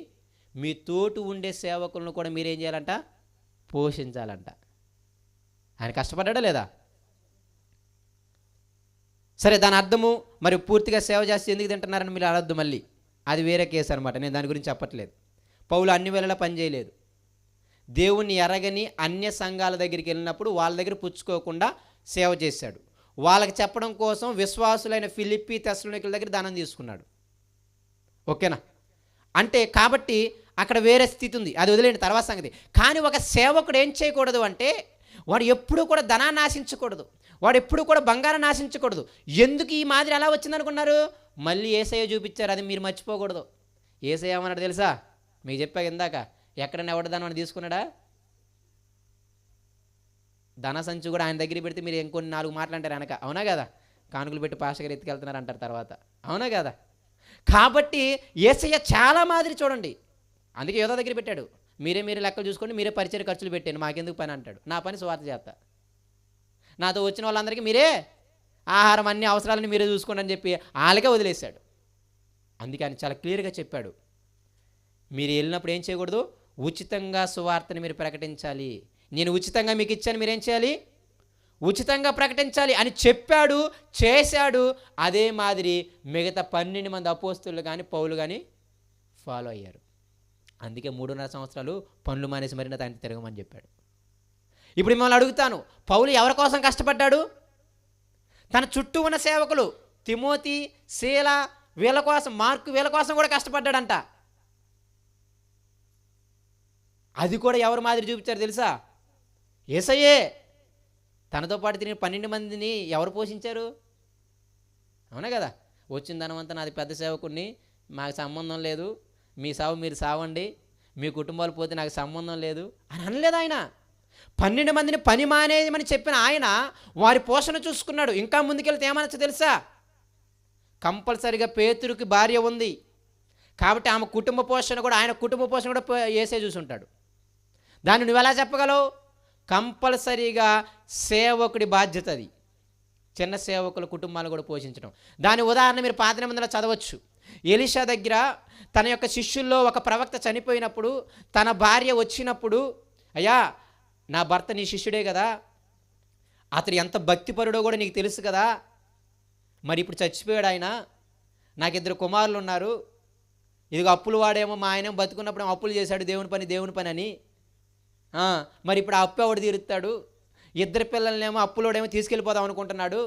మీ తోటు ఉండే సేవకులను కూడా మీరేం చేయాలంట? పోషించాలంట. ఆయన కష్టపడ్డా లేదా? సరే, దాని అర్థము మరి పూర్తిగా సేవ చేస్తే ఎందుకు తింటున్నారని మీరు అడద్దు. మళ్ళీ అది వేరే కేసు అనమాట. నేను దాని గురించి చెప్పట్లేదు. పౌలు అన్ని వేళలా పనిచేయలేదు. దేవుణ్ణి ఎరగని అన్య సంఘాల దగ్గరికి వెళ్ళినప్పుడు వాళ్ళ దగ్గర పుచ్చుకోకుండా సేవ చేశాడు. వాళ్ళకి చెప్పడం కోసం విశ్వాసులైన ఫిలిప్పి, తెస్సలోనికల దగ్గర దానం తీసుకున్నాడు. ఓకేనా? అంటే కాబట్టి అక్కడ వేరే స్థితి ఉంది, అది వదిలేండి, తర్వాత సంగతి. కానీ ఒక సేవకుడు ఏం చేయకూడదు అంటే, వాడు ఎప్పుడూ కూడా ధనాన్ని ఆశించకూడదు, వాడు ఎప్పుడు కూడా బంగారాన్ని ఆశించకూడదు. ఎందుకు ఈ మాదిరి ఎలా వచ్చిందనుకున్నారు? మళ్ళీ యేసయ్య చూపించారు, అది మీరు మర్చిపోకూడదు. యేసయ్య ఏమన్నాడు తెలుసా? మీకు చెప్పాక ఇందాక, ఎక్కడైనా ఎవడదానని తీసుకున్నాడా? ధన సంచి కూడా ఆయన దగ్గర పెడితే మీరు ఇంకొన్ని 4 మాటలంటారు వెనక, అవునా కదా? కానుకలు పెట్టి పాస్టర్ గారు ఎత్తుకెళ్తున్నారు అంటారు తర్వాత, అవునా కదా? కాబట్టి యేసయ్య చాలా మాదిరి చూడండి. అందుకే యోధా దగ్గర పెట్టాడు, మీరే లెక్కలు చూసుకోండి, మీరే పరిచయ ఖర్చులు పెట్టండి, మాకెందుకు పని అంటాడు. నా పని సువార్త చేస్తా, నాతో వచ్చిన వాళ్ళందరికీ మీరే ఆహారం అన్ని అవసరాలని మీరే చూసుకోండి అని చెప్పి వాళ్ళకే వదిలేశాడు. అందుకే ఆయన చాలా క్లియర్గా చెప్పాడు, మీరు వెళ్ళినప్పుడు ఏం చేయకూడదు? ఉచితంగా సువార్తని మీరు ప్రకటించాలి. నేను ఉచితంగా మీకు ఇచ్చాను, మీరేం చేయాలి? ఉచితంగా ప్రకటించాలి అని చెప్పాడు, చేశాడు. అదే మాదిరి మిగతా 12 మంది అపోస్తలులు కానీ పౌలు కానీ ఫాలో అయ్యారు. అందుకే 3.5 సంవత్సరాలు పనులు మానేసి మరి నా తండ్రి తిరగమని చెప్పాడు. ఇప్పుడు మిమ్మల్ని అడుగుతాను, పౌలు ఎవరి కోసం కష్టపడ్డాడు? తన చుట్టూ ఉన్న సేవకులు తిమోతి, శీల వీళ్ళ కోసం, మార్కు వీళ్ళ కోసం కూడా కష్టపడ్డాడంట. అది కూడా ఎవరి మాదిరి చూపించారు తెలుసా? యేసయ్యే. తనతో పాటు తిరిగిన 12 మందిని ఎవరు పోషించారు? అవునా కదా? వచ్చిన ధనవంతా నాది పెద్ద సేవకుడిని, మాకు సంబంధం లేదు, మీ సావు మీరు సావండి, మీ కుటుంబాలు పోతే నాకు సంబంధం లేదు అని అనలేదు ఆయన. 12 మందిని పని మానేయమని చెప్పిన ఆయన వారి పోషణ చూసుకున్నాడు. ఇంకా ముందుకెళ్తే ఏమనొచ్చు తెలుసా? కంపల్సరిగా పేతురుకి భార్య ఉంది కాబట్టి ఆమె కుటుంబ పోషణ కూడా, ఆయన కుటుంబ పోషణ కూడా యేసే చూసుంటాడు. దాన్ని నువ్వు ఎలా చెప్పగలవు? కంపల్సరీగా సేవకుడి బాధ్యత అది. చిన్న సేవకుల కుటుంబాలు కూడా పోషించడం. దాని ఉదాహరణ మీరు పాత నిబంధనలో చదవచ్చు. ఎలీషా దగ్గర తన యొక్క శిష్యుల్లో ఒక ప్రవక్త చనిపోయినప్పుడు తన భార్య వచ్చినప్పుడు, అయ్యా నా భర్త నీ శిష్యుడే కదా, అతడు ఎంత భక్తిపరుడో కూడా నీకు తెలుసు కదా, మరి ఇప్పుడు చచ్చిపోయాడు ఆయన, నాకు 2 కుమారులు ఉన్నారు, ఇదిగో అప్పులు వాడేమో, మా ఆయన బతుకున్నప్పుడు అప్పులు చేశాడు, దేవుని పని అని, మరి ఇప్పుడు ఆ అప్పు ఎవడు తీరుస్తాడు, 2 పిల్లలనేమో అప్పులోడేమో తీసుకెళ్ళిపోదాం అనుకుంటున్నాడు,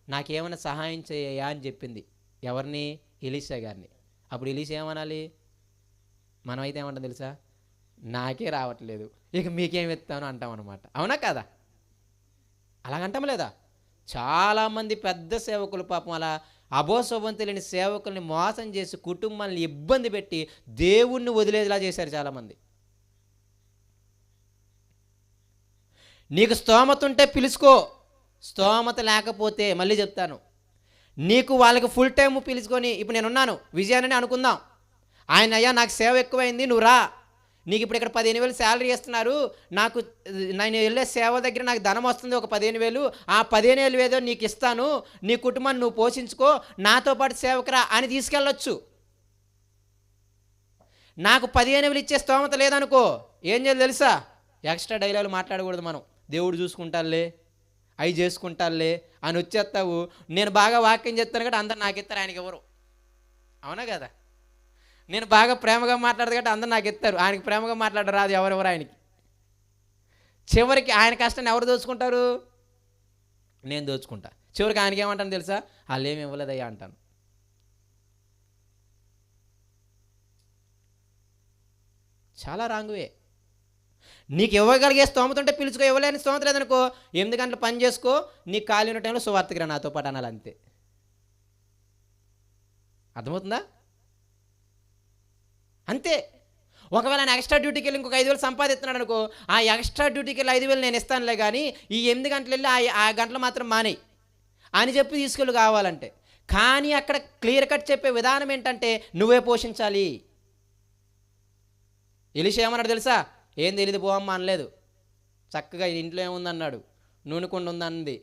నాకేమైనా సహాయం చేయయా అని చెప్పింది. ఎవరిని? ఎలీషా గారిని. అప్పుడు ఎలీషా ఏమనాలి? మనమైతే ఏమంటాం తెలుసా? నాకే రావట్లేదు, ఇక మీకేం ఇస్తాను అంటాం అనమాట. అవునా కదా? అలాగంటాం లేదా? చాలామంది పెద్ద సేవకులు పాపం అలా అబోశోభం తెలియని సేవకుల్ని మోసం చేసి కుటుంబాన్ని ఇబ్బంది పెట్టి దేవుణ్ణి వదిలేలా చేశారు చాలామంది. నీకు స్తోమత ఉంటే పిలుచుకో, స్తోమత లేకపోతే మళ్ళీ చెప్తాను, నీకు వాళ్ళకి ఫుల్ టైం పిలుచుకొని, ఇప్పుడు నేనున్నాను విజయాన్ని అనుకుందాం, ఆయన అయ్యా నాకు సేవ ఎక్కువైంది నువ్వు రా, నీకు ఇప్పుడు ఇక్కడ 15,000 శాలరీ ఇస్తున్నారు, నేను వెళ్ళే సేవ దగ్గర నాకు ధనం వస్తుంది ఒక 15,000, ఆ 15,000 ఏదో నీకు ఇస్తాను, నీ కుటుంబాన్ని నువ్వు పోషించుకో, నాతో పాటు సేవకురా అని తీసుకెళ్ళొచ్చు. నాకు 15,000 ఇచ్చే స్తోమత లేదనుకో, ఏం చేయాలి తెలుసా? ఎక్స్ట్రా డైలాగులు మాట్లాడకూడదు మనం. దేవుడు చూసుకుంటారులే, అవి చేసుకుంటారులే అని వచ్చేస్తావు. నేను బాగా వాక్యం చెప్తాను కాబట్టి అందరు నాకు ఇస్తారు, ఆయనకి ఎవరు? అవునా కదా? నేను బాగా ప్రేమగా మాట్లాడదు కాబట్టి అందరు నాకు ఇస్తారు, ఆయనకి ప్రేమగా మాట్లాడరు రాదు ఎవరెవరు ఆయనకి. చివరికి ఆయన కష్టాన్ని ఎవరు దోచుకుంటారు? నేను దోచుకుంటా. చివరికి ఆయనకి ఏమంటాను తెలుసా? వాళ్ళు ఏమి ఇవ్వలేదయ్యా అంటాను. చాలా రాంగువే. నీకు ఇవ్వగలిగే స్తోమత ఉంటే పిలుచుకో, ఇవ్వలేని స్తోమత లేదనుకో 8 గంటలు పని చేసుకో, నీకు ఖాళీ ఉన్న టైంలో సువార్తకి రా నాతో పాటు అనాలి, అంతే. అర్థమవుతుందా? అంతే. ఒకవేళ ఆయన ఎక్స్ట్రా డ్యూటీకి వెళ్ళి ఇంకొక 5,000 సంపాదిస్తున్నాడు అనుకో, ఆ ఎక్స్ట్రా డ్యూటీకి వెళ్ళి 5,000 నేను ఇస్తానులే, కానీ ఈ 8 గంటలు వెళ్ళి ఆ గంటలు మాత్రం మానేయి అని చెప్పి తీసుకెళ్ళి కావాలంటే. కానీ అక్కడ క్లియర్ కట్ చెప్పే విధానం ఏంటంటే నువ్వే పోషించాలి. ఎలీషా ఏమన్నాడు తెలుసా? ఏం తెలియదు పోవమ్మ అనలేదు, చక్కగా ఇంట్లో ఏముందన్నాడు, నూనె కొండ ఉందన్నది.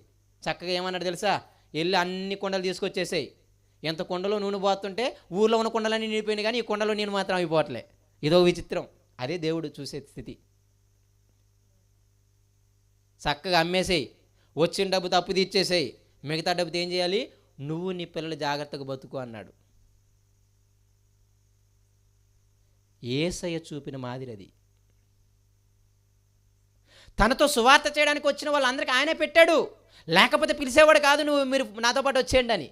చక్కగా ఏమన్నాడు తెలుసా? వెళ్ళి అన్ని కొండలు తీసుకొచ్చేసాయి. ఎంత కొండలో నూనె పోతుంటే ఊర్లో ఉన్న కొండలన్నీ నిండిపోయినాయి, కానీ ఈ కొండలో నేను మాత్రం అయిపోవట్లే. ఇదో విచిత్రం. అదే దేవుడు చూసే స్థితి. చక్కగా అమ్మేసేయి, వచ్చిన డబ్బుతో అప్పు తీర్చేసేయి, మిగతా డబ్బుతో ఏం చేయాలి? నువ్వు నీ పిల్లలు జాగ్రత్తగా బతుకు అన్నాడు. యేసయ్య చూపిన మాదిరి అది. తనతో సువార్త చేయడానికి వచ్చిన వాళ్ళందరికీ ఆయనే పెట్టాడు, లేకపోతే పిలిచేవాడు కాదు, మీరు నాతో పాటు వచ్చేయండి అని.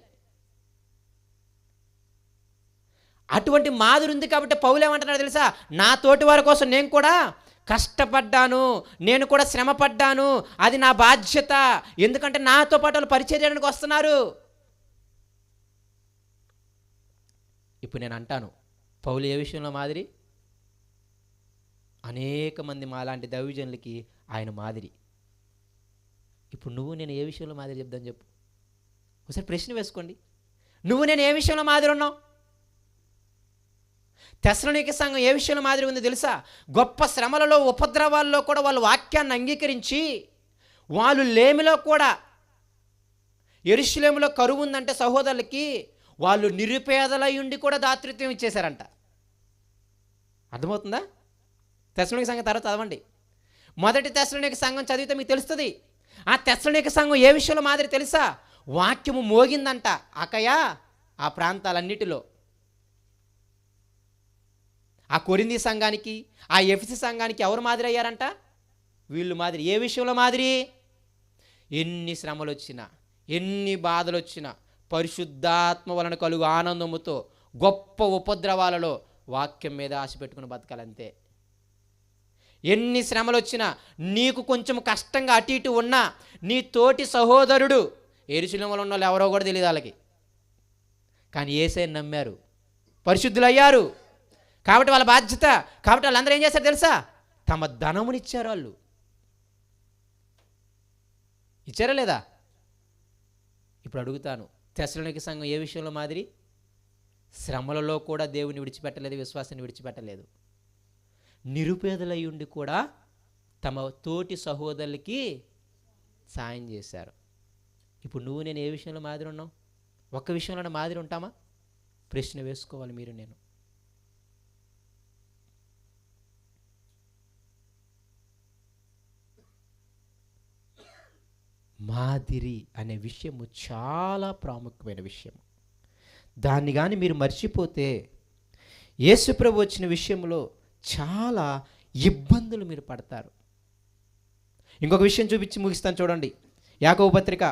అటువంటి మాదిరి ఉంది కాబట్టి పౌలు ఏమంటున్నాడు తెలుసా? నా తోటి వారి కోసం నేను కూడా కష్టపడ్డాను, నేను కూడా శ్రమ పడ్డాను, అది నా బాధ్యత, ఎందుకంటే నాతో పాటు వాళ్ళు పరిచయం చేయడానికి వస్తున్నారు. ఇప్పుడు నేను అంటాను, పౌలు ఏ విషయంలో మాదిరి? అనేక మంది మాలాంటి దైవజనులకి ఆయన మాదిరి. ఇప్పుడు నువ్వు నేను ఏ విషయంలో మాదిరి చెప్దాం చెప్పు? ఒకసారి ప్రశ్న వేసుకోండి. నువ్వు నేను ఏ విషయంలో మాదిరి ఉన్నావు? తెస్సలోనికే సంఘం ఏ విషయంలో మాదిరి ఉంది తెలుసా? గొప్ప శ్రమలలో ఉపద్రవాల్లో కూడా వాళ్ళు వాక్యాన్ని అంగీకరించి, వాళ్ళు లేమిలో కూడా, యెరూషలేములో కరువు ఉందంటే సహోదరులకి వాళ్ళు నిరుపేదలై ఉండి కూడా దాతృత్వం ఇచ్చేశారంట. అర్థమవుతుందా? తెస్సలోనికే సంఘం తర్వాత చదవండి. మొదటి తెస్సలోనికే సంఘం చదివితే మీకు తెలుస్తుంది. ఆ తెస్సలోనికే సంఘం ఏ విషయంలో మాదిరి తెలుసా? వాక్యము మోగిందంట అకయ ఆ ప్రాంతాలన్నిటిలో. ఆ కొరింథీ సంఘానికి, ఆ ఎఫెసు సంఘానికి ఎవరు మాదిరి అయ్యారంట? వీళ్ళు మాదిరి. ఏ విషయంలో మాదిరి? ఎన్ని శ్రమలు వచ్చినా, ఎన్ని బాధలు వచ్చినా, పరిశుద్ధాత్మ వలన కలుగు ఆనందముతో గొప్ప ఉపద్రవాలలో వాక్యం మీద ఆశ పెట్టుకుని బతకాలంతే. ఎన్ని శ్రమలు వచ్చినా, నీకు కొంచెం కష్టంగా అటు ఇటు ఉన్నా, నీ తోటి సహోదరుడు, యెరూషలేములో ఉన్న వాళ్ళు ఎవరో కూడా తెలియదు వాళ్ళకి, కానీ యేసయ్యను నమ్మారు, పరిశుద్ధులు అయ్యారు. కాబట్టి వాళ్ళ బాధ్యత. కాబట్టి వాళ్ళందరూ ఏం చేశారు తెలుసా? తమ ధనమునిచ్చారు. వాళ్ళు ఇచ్చారా లేదా? ఇప్పుడు అడుగుతాను, తెస్సలోనిక సంఘం ఏ విషయంలో మాదిరి? శ్రమలలో కూడా దేవుని విడిచిపెట్టలేదు, విశ్వాసాన్ని విడిచిపెట్టలేదు. నిరుపేదలై ఉండి కూడా తమ తోటి సహోదరులకి సాయం చేశారు. ఇప్పుడు నువ్వు నేను ఏ విషయంలో మాదిరి ఉన్నావు? ఒక్క విషయంలో మాదిరి ఉంటామా? ప్రశ్న వేసుకోవాలి మీరు నేను. మాదిరి అనే విషయము చాలా ప్రాముఖ్యమైన విషయం. దాన్ని కానీ మీరు మర్చిపోతే యేసుప్రభు వచ్చిన విషయంలో చాలా ఇబ్బందులు మీరు పడతారు. ఇంకొక విషయం చూపించి ముగిస్తాను చూడండి. యాకోబు పత్రిక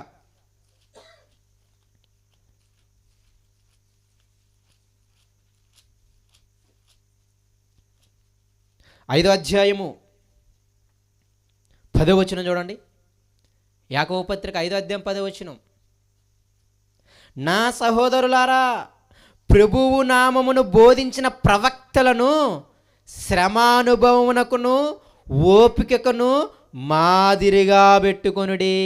5వ అధ్యాయము 10వ వచనం చూడండి. యాకోబు పత్రిక 5వ అధ్యాయం 10వ వచనం. నా సహోదరులారా, ప్రభువు నామమును బోధించిన ప్రవక్తలను శ్రమానుభవమునకును ఓపికకును మాదిరిగా పెట్టుకొనుడి.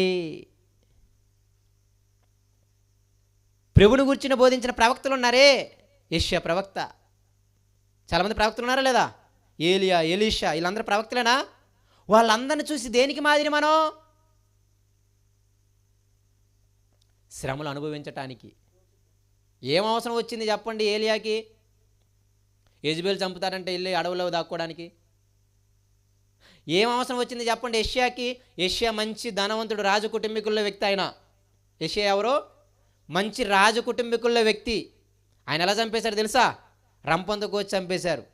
ప్రభువును గురించిన బోధించిన ప్రవక్తలు ఉన్నారే, యెషయా ప్రవక్త, చాలామంది ప్రవక్తలు ఉన్నారా లేదా? ఏలియా, ఎలీషా, వీళ్ళందరూ ప్రవక్తలేనా? వాళ్ళందరిని చూసి దేనికి మాదిరి మనం? శ్రమలు అనుభవించటానికి. ఏం అవసరం వచ్చింది చెప్పండి ఏలియాకి? యెజబెల్ చంపుతారంటే వెళ్ళి అడవులో దాక్కోవడానికి. ఏం అవసరం వచ్చింది చెప్పండి యెషయాకి? యెషయా మంచి ధనవంతుడు, రాజు కుటుంబీకుల్లో వ్యక్తి. ఆయన యెషయా ఎవరో? మంచి రాజు కుటుంబీకుల్లో వ్యక్తి. ఆయన ఎలా చంపేశారు తెలుసా? రంపంతో కోసి చంపేశారు.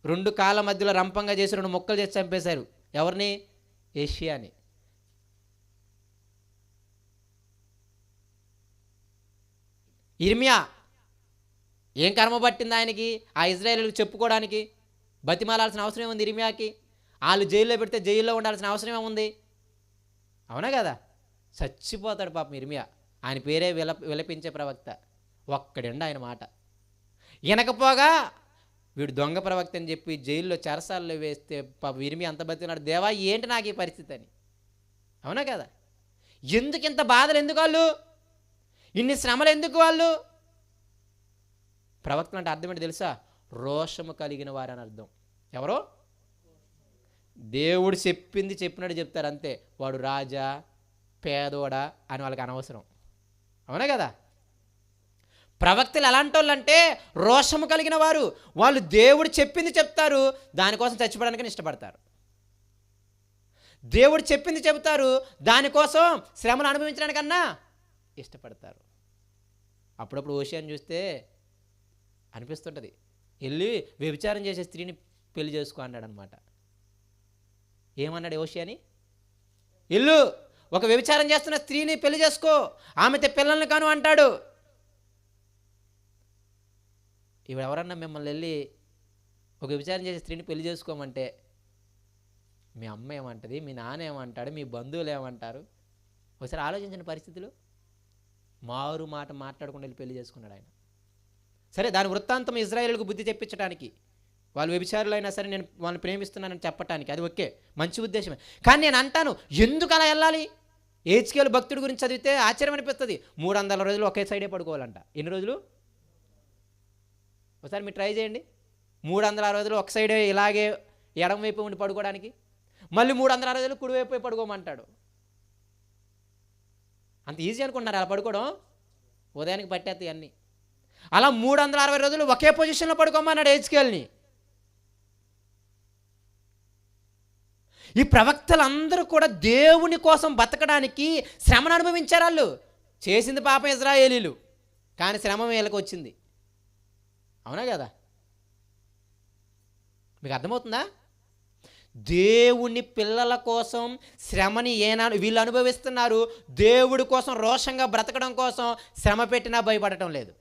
2 కాళ్ళ మధ్యలో రంపంగా చేసి 2 ముక్కలు చేసి చంపేశారు. ఎవరిని? యెషయాని. ఇర్మియా ఏం కర్మ పట్టింది ఆయనకి? ఆ ఇజ్రాయేలులకు చెప్పుకోవడానికి బతిమాలాల్సిన అవసరం ఏముంది ఇర్మియాకి? వాళ్ళు జైల్లో పెడితే జైల్లో ఉండాల్సిన అవసరం ఏముంది? అవునా కదా? చచ్చిపోతాడు పాపం ఇర్మియా. ఆయన పేరే విలపించే ప్రవక్త. ఒక్కడండి ఆయన మాట వినకపోగా వీడు దొంగ ప్రవక్త అని చెప్పి జైల్లో చెరసాల్లో వేస్తే పాపం ఇర్మియా అంత బతికినాడు. దేవా ఏంటి నాకు ఈ పరిస్థితి అని. అవునా కదా? ఎందుకు ఇంత బాధలు? ఎందుకు వాళ్ళు ఇన్ని శ్రమలు? ఎందుకు వాళ్ళు? ప్రవక్తలు అంటే అర్థం ఏంటి తెలుసా? రోషము కలిగిన వారు అని అర్థం. ఎవరో దేవుడు చెప్పింది చెప్పినట్టు చెప్తారు అంతే. వాడు రాజా పేదోడా అని వాళ్ళకి అనవసరం. అవునా కదా? ప్రవక్తలు ఎలాంటి వాళ్ళు అంటే రోషము కలిగిన వారు. వాళ్ళు దేవుడు చెప్పింది చెప్తారు, దానికోసం చచ్చిపోవడానికి ఇష్టపడతారు. దేవుడు చెప్పింది చెబుతారు, దానికోసం శ్రమను అనుభవించడానికన్నా ఇష్టపడతారు. అప్పుడప్పుడు ఓషియాని చూస్తే అనిపిస్తుంటుంది, వెళ్ళి వ్యభిచారం చేసే స్త్రీని పెళ్లి చేసుకో అన్నాడు అనమాట. ఏమన్నాడు ఓషియాని? ఇల్లు ఒక వ్యభిచారం చేస్తున్న స్త్రీని పెళ్లి చేసుకో, ఆమెతో పిల్లల్ని కాను అంటాడు. ఇప్పుడు ఎవరన్నా మిమ్మల్ని వెళ్ళి ఒక వ్యభిచారం చేసే స్త్రీని పెళ్లి చేసుకోమంటే మీ అమ్మ ఏమంటుంది, మీ నాన్న ఏమంటాడు, మీ బంధువులు ఏమంటారు? ఒకసారి ఆలోచించిన పరిస్థితులు. మారు మాట మాట్లాడకుండా వెళ్ళి పెళ్లి చేసుకున్నాడు ఆయన. సరే, దాని వృత్తాంతం ఇజ్రాయేలుకు బుద్ధి చెప్పించడానికి, వాళ్ళు వ్యభిచారులైనా సరే నేను వాళ్ళని ప్రేమిస్తున్నానని చెప్పటానికి, అది ఓకే, మంచి ఉద్దేశమే. కానీ నేను అంటాను, ఎందుకు అలా వెళ్ళాలి? హెజ్కేలు భక్తుడి గురించి చదివితే ఆశ్చర్యం అనిపిస్తుంది. 300 రోజులు ఒకే సైడే పడుకోవాలంట. ఎన్ని రోజులు? ఒకసారి మీరు ట్రై చేయండి. 360 రోజులు ఒక సైడే ఇలాగే ఎడం వైపు ఉండి పడుకోవడానికి, మళ్ళీ 360 రోజులు కుడివైపు పడుకోమంటాడు. అంత ఈజీ అనుకుంటున్నారు అలా పడుకోవడం? ఉదయానికి పట్టేస్తాయి అన్నీ. అలా 360 రోజులు ఒకే పొజిషన్లో పడుకోమన్నాడు హెజ్కేల్ని. ఈ ప్రవక్తలందరూ కూడా దేవుని కోసం బతకడానికి శ్రమను అనుభవించారు. వాళ్ళు చేసింది పాపం ఇజ్రాయేలీలు, కానీ శ్రమ వీళ్ళకి వచ్చింది. అవునా కదా? మీకు అర్థమవుతుందా? దేవుని పిల్లల కోసం శ్రమని వీళ్ళు అనుభవిస్తున్నారు. దేవుడి కోసం రోషంగా బ్రతకడం కోసం శ్రమ పెట్టినా భయపడటం లేదు.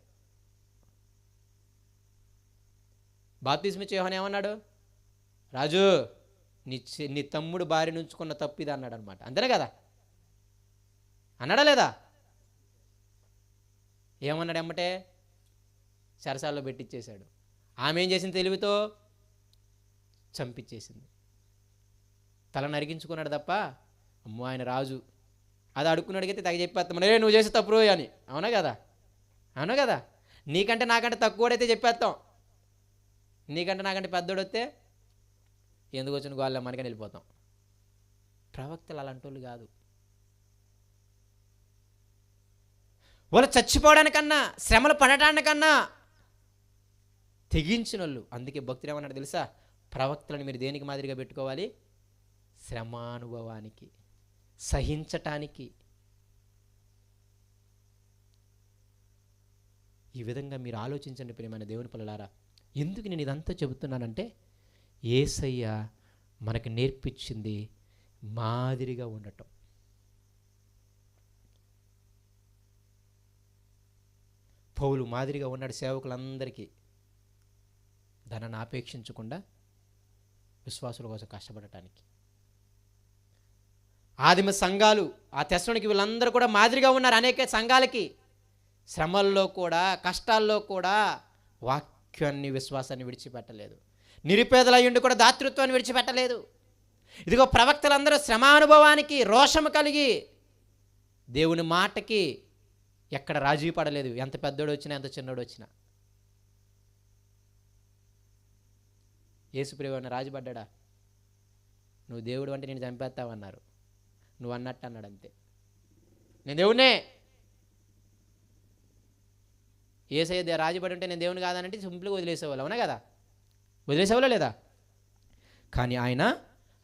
బాప్తిస్మిచ్చే యోహాను ఏమన్నాడు? రాజు, నీ తమ్ముడు భార్య నుంచుకున్న తప్పు ఇది అన్నాడు అనమాట. అంతేనే కదా? అన్నాడా లేదా? ఏమన్నాడు? ఎమ్మటే చెరసాల్లో పెట్టిచ్చేశాడు. ఆమె ఏం చేసింది? తెలివితో చంపించేసింది. తల నరికించుకున్నాడు తప్ప, అమ్మో ఆయన రాజు అది అడుక్కున్నాడికైతే తెగ చెప్పేస్తాం, నువ్వు చేసే తప్పు అని. అవునా కదా? అవునా కదా? నీకంటే నాకంటే తక్కువడైతే చెప్పేస్తాం, నీకంటే నాకంటే పెద్దోడు వస్తే ఎందుకు వచ్చిన గోళ్ళ మనకని వెళ్ళిపోతాం. ప్రవక్తలు అలాంటి వాళ్ళు కాదు. వాళ్ళు చచ్చిపోవడానికన్నా, శ్రమలు పడటానికన్నా తెగించిన వాళ్ళు. అందుకే భక్తులు ఏమన్నాడు తెలుసా? ప్రవక్తలను మీరు దేనికి మాదిరిగా పెట్టుకోవాలి? శ్రమానుభవానికి, సహించటానికి. ఈ విధంగా మీరు ఆలోచించండి ప్రియమైన దేవుని పిల్లలారా. ఎందుకు నేను ఇదంతా చెబుతున్నానంటే, యేసయ్య మనకు నేర్పించింది మాదిరిగా ఉండటం. పౌలు మాదిరిగా ఉన్నాడు సేవకులందరికీ. ధనాన్ని ఆపేక్షించకుండా విశ్వాసుల కోసం కష్టపడటానికి. ఆదిమ సంఘాలు, ఆ తెస్సలోనికీ వీళ్ళందరూ కూడా మాదిరిగా ఉన్నారు అనేక సంఘాలకి. శ్రమల్లో కూడా, కష్టాల్లో కూడా వాక్యాన్ని, విశ్వాసాన్ని విడిచిపెట్టలేదు. నిరుపేదలయ్యుండి కూడా దాతృత్వాన్ని విడిచిపెట్టలేదు. ఇదిగో ప్రవక్తలందరూ శ్రమానుభవానికి రోషము కలిగి దేవుని మాటకి ఎక్కడ రాజీ పడలేదు. ఎంత పెద్దోడు వచ్చినా, ఎంత చిన్నోడు వచ్చినా. యేసుప్రభువుని రాజుపడ్డా? నువ్వు దేవుడు అంటే నేను చంపేస్తావన్నారు. నువ్వు అన్నట్టు అన్నాడు అంతే. నేను దేవుడినే. యేసయ్య రాజుపడి ఉంటే నేను దేవుని కాదనంటే సింపుల్గా వదిలేసేవాళ్ళు. అవునా కదా? వదిలేసేవాళ్ళ లేదా? కానీ ఆయన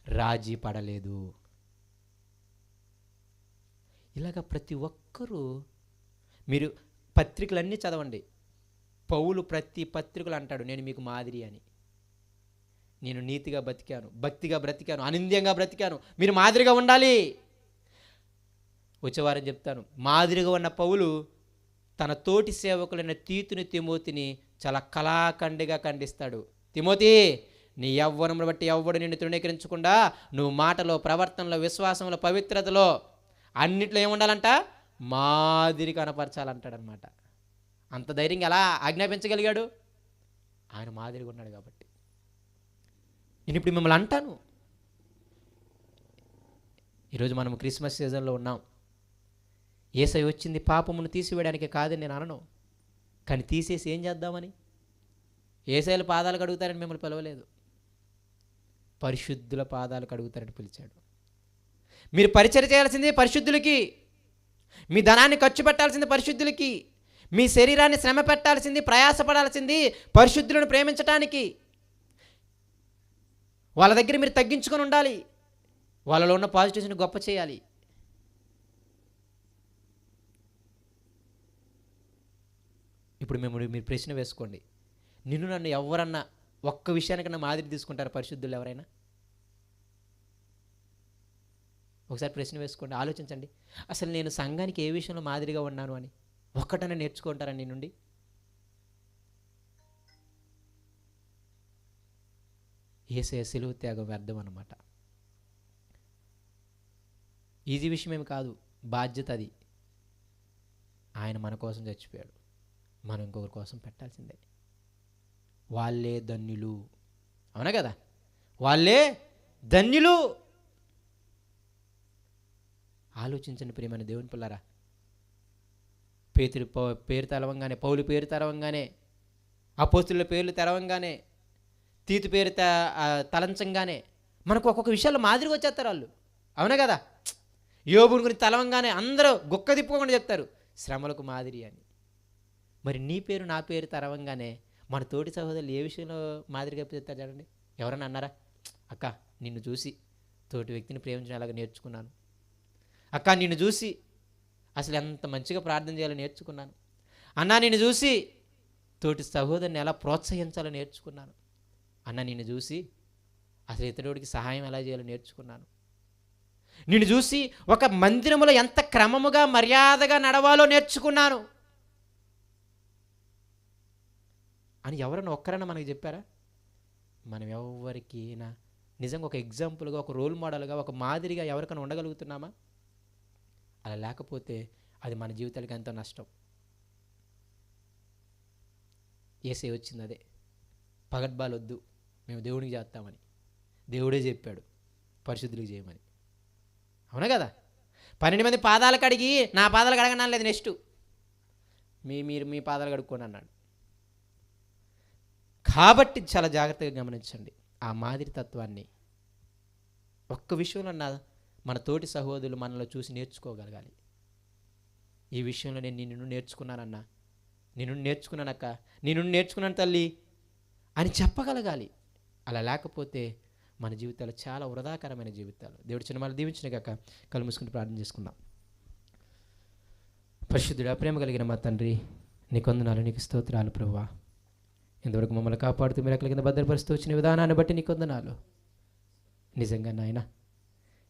రాజీ పడలేదు. ఇలాగ ప్రతి ఒక్కరూ, మీరు పత్రికలన్నీ చదవండి. పౌలు ప్రతి పత్రికలు అంటాడు, నేను మీకు మాదిరి అని. నేను నీతిగా బ్రతికాను, భక్తిగా బ్రతికాను, అనింద్యంగా బ్రతికాను, మీరు మాదిరిగా ఉండాలి. వచ్చేవారం చెప్తాను. మాదిరిగా ఉన్న పౌలు తన తోటి సేవకులైన తీతుని, తిమోతిని చాలా కళాఖండిగా ఖండిస్తాడు. తిమోతి, నీ యవ్వనమును బట్టి ఎవ్వడు నిన్ను తృణీకరించకుండా నువ్వు మాటలో, ప్రవర్తనలో, విశ్వాసంలో, పవిత్రతలో అన్నిట్లో ఏముండాలంట? మాదిరి కనపరచాలంటాడనమాట. అంత ధైర్యంగా ఎలా ఆజ్ఞాపించగలిగాడు? ఆయన మాదిరిగా ఉన్నాడు కాబట్టి. నేను ఇప్పుడు మిమ్మల్ని అంటాను, ఈరోజు మనం క్రిస్మస్ సీజన్లో ఉన్నాం. యేసయ్య వచ్చింది పాపమును తీసివేయడానికి కాదని నేను అనను, కానీ తీసేసి ఏం చేద్దామని. యేసయ్యల పాదాలు కడుగుతారని మిమ్మల్ని పిలవలేదు, పరిశుద్ధుల పాదాలు కడుగుతారని పిలిచాడు. మీరు పరిచర్య చేయాల్సింది పరిశుద్ధులకి, మీ ధనాన్ని ఖర్చు పెట్టాల్సింది పరిశుద్ధులకి, మీ శరీరాన్ని శ్రమ పెట్టాల్సింది, ప్రయాసపడాల్సింది పరిశుద్ధులను ప్రేమించటానికి. వాళ్ళ దగ్గర మీరు తగ్గించుకొని ఉండాలి, వాళ్ళలో ఉన్న పాజిటివ్స్ని గొప్ప చేయాలి. ఇప్పుడు మీరు ప్రశ్న వేసుకోండి, నిన్ను నన్ను ఎవరన్నా ఒక్క విషయానికన్నా మాదిరి తీసుకుంటారు పరిశుద్ధులు ఎవరైనా? ఒకసారి ప్రశ్న వేసుకోండి, ఆలోచించండి. అసలు నేను సంఘానికి ఏ విషయంలో మాదిరిగా ఉన్నాను అని ఒక్కటనే నేర్చుకుంటారని నీ నుండి? యేసయ్య సిలువ త్యాగం వ్యర్థం అన్నమాట. ఈజీ విషయం ఏమి కాదు, బాధ్యత అది. ఆయన మన కోసం చచ్చిపోయాడు, మనం ఇంకొకరి కోసం పెట్టాల్సిందే. వాళ్ళే ధన్యులు. అవునా కదా? వాళ్ళే ధన్యులు. ఆలోచించండి ప్రియమైన దేవుని పిల్లారా. పేతురు పేరు తెరవంగానే, పౌలు పేరు తెరవంగానే, అపోస్తుల పేర్లు తెరవంగానే, తీతు పేరు తలంచంగానే మనకు ఒక్కొక్క విషయాల్లో మాదిరిగా వచ్చేస్తారు వాళ్ళు. అవునా కదా? యోబుని గురించి తలవంగానే అందరూ గుక్క తిప్పుకోకుండా చెప్తారు శ్రమలకు మాదిరి అని. మరి నీ పేరు నా పేరు తెరవంగానే మన తోటి సహోదరులు ఏ విషయంలో మాదిరిగా చెప్తారు చూడండి. ఎవరన్నా అన్నారా? అక్క నిన్ను చూసి తోటి వ్యక్తిని ప్రేమించడం ఎలాగ నేర్చుకున్నాను, అక్క నిన్ను చూసి అసలు ఎంత మంచిగా ప్రార్థన చేయాలని నేర్చుకున్నాను, అన్నా నిన్ను చూసి తోటి సహోదరుని ఎలా ప్రోత్సహించాలో నేర్చుకున్నాను అన్న నిన్ను చూసి అసలు ఇతరుడికి సహాయం ఎలా చేయాలో నేర్చుకున్నాను. నిన్ను చూసి ఒక మందిరములో ఎంత క్రమముగా మర్యాదగా నడవాలో నేర్చుకున్నాను అని ఎవరైనా ఒక్కరైనా మనకి చెప్పారా? మనం ఎవరికైనా నిజంగా ఒక ఎగ్జాంపుల్గా, ఒక రోల్ మోడల్గా, ఒక మాదిరిగా ఎవరికైనా ఉండగలుగుతున్నామా? అలా లేకపోతే అది మన జీవితాలకు ఎంతో నష్టం. యేసే వచ్చింది అదే, పగడ్బాలు వద్దు, మేము దేవుడికి చేస్తామని. దేవుడే చెప్పాడు పరిశుద్ధులకు చేయమని. అవునా కదా? 12 మంది పాదాలు కడిగి నా పాదాలు కడగనని లేదు, నెక్స్ట్ మీరు మీ పాదాలు కడుక్కోండి అన్నాడు. కాబట్టి చాలా జాగ్రత్తగా గమనించండి ఆ మాదిరి తత్వాన్ని. ఒక్క విషయంలో మన తోటి సహోదరులు మనలో చూసి నేర్చుకోగలగాలి. ఈ విషయంలో నేను నిన్ను నేర్చుకున్నానన్నా, నిన్ను నేర్చుకున్నానక్క, నిన్ను నేర్చుకున్నాను తల్లి అని చెప్పగలగాలి. అలా లేకపోతే మన జీవితాలు చాలా వృధాకరమైన జీవితాలు. దేవుడి చిన్న మళ్ళీ దీవించిన కాక కళ్ళు మూసుకుని ప్రార్థన చేసుకుందాం. పరిశుద్ధుడా, ప్రేమ కలిగిన మా తండ్రి, నీకు వందనాలు, నీకు స్తోత్రాలు ప్రభువా. ఇంతవరకు మమ్మల్ని కాపాడుతూ మీరు ఎక్కడి కింద భద్రపరుస్తూ వచ్చిన విధానాన్ని బట్టి నీకు వందనాలు. నిజంగా నాయన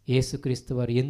యేసుక్రీస్తు వారు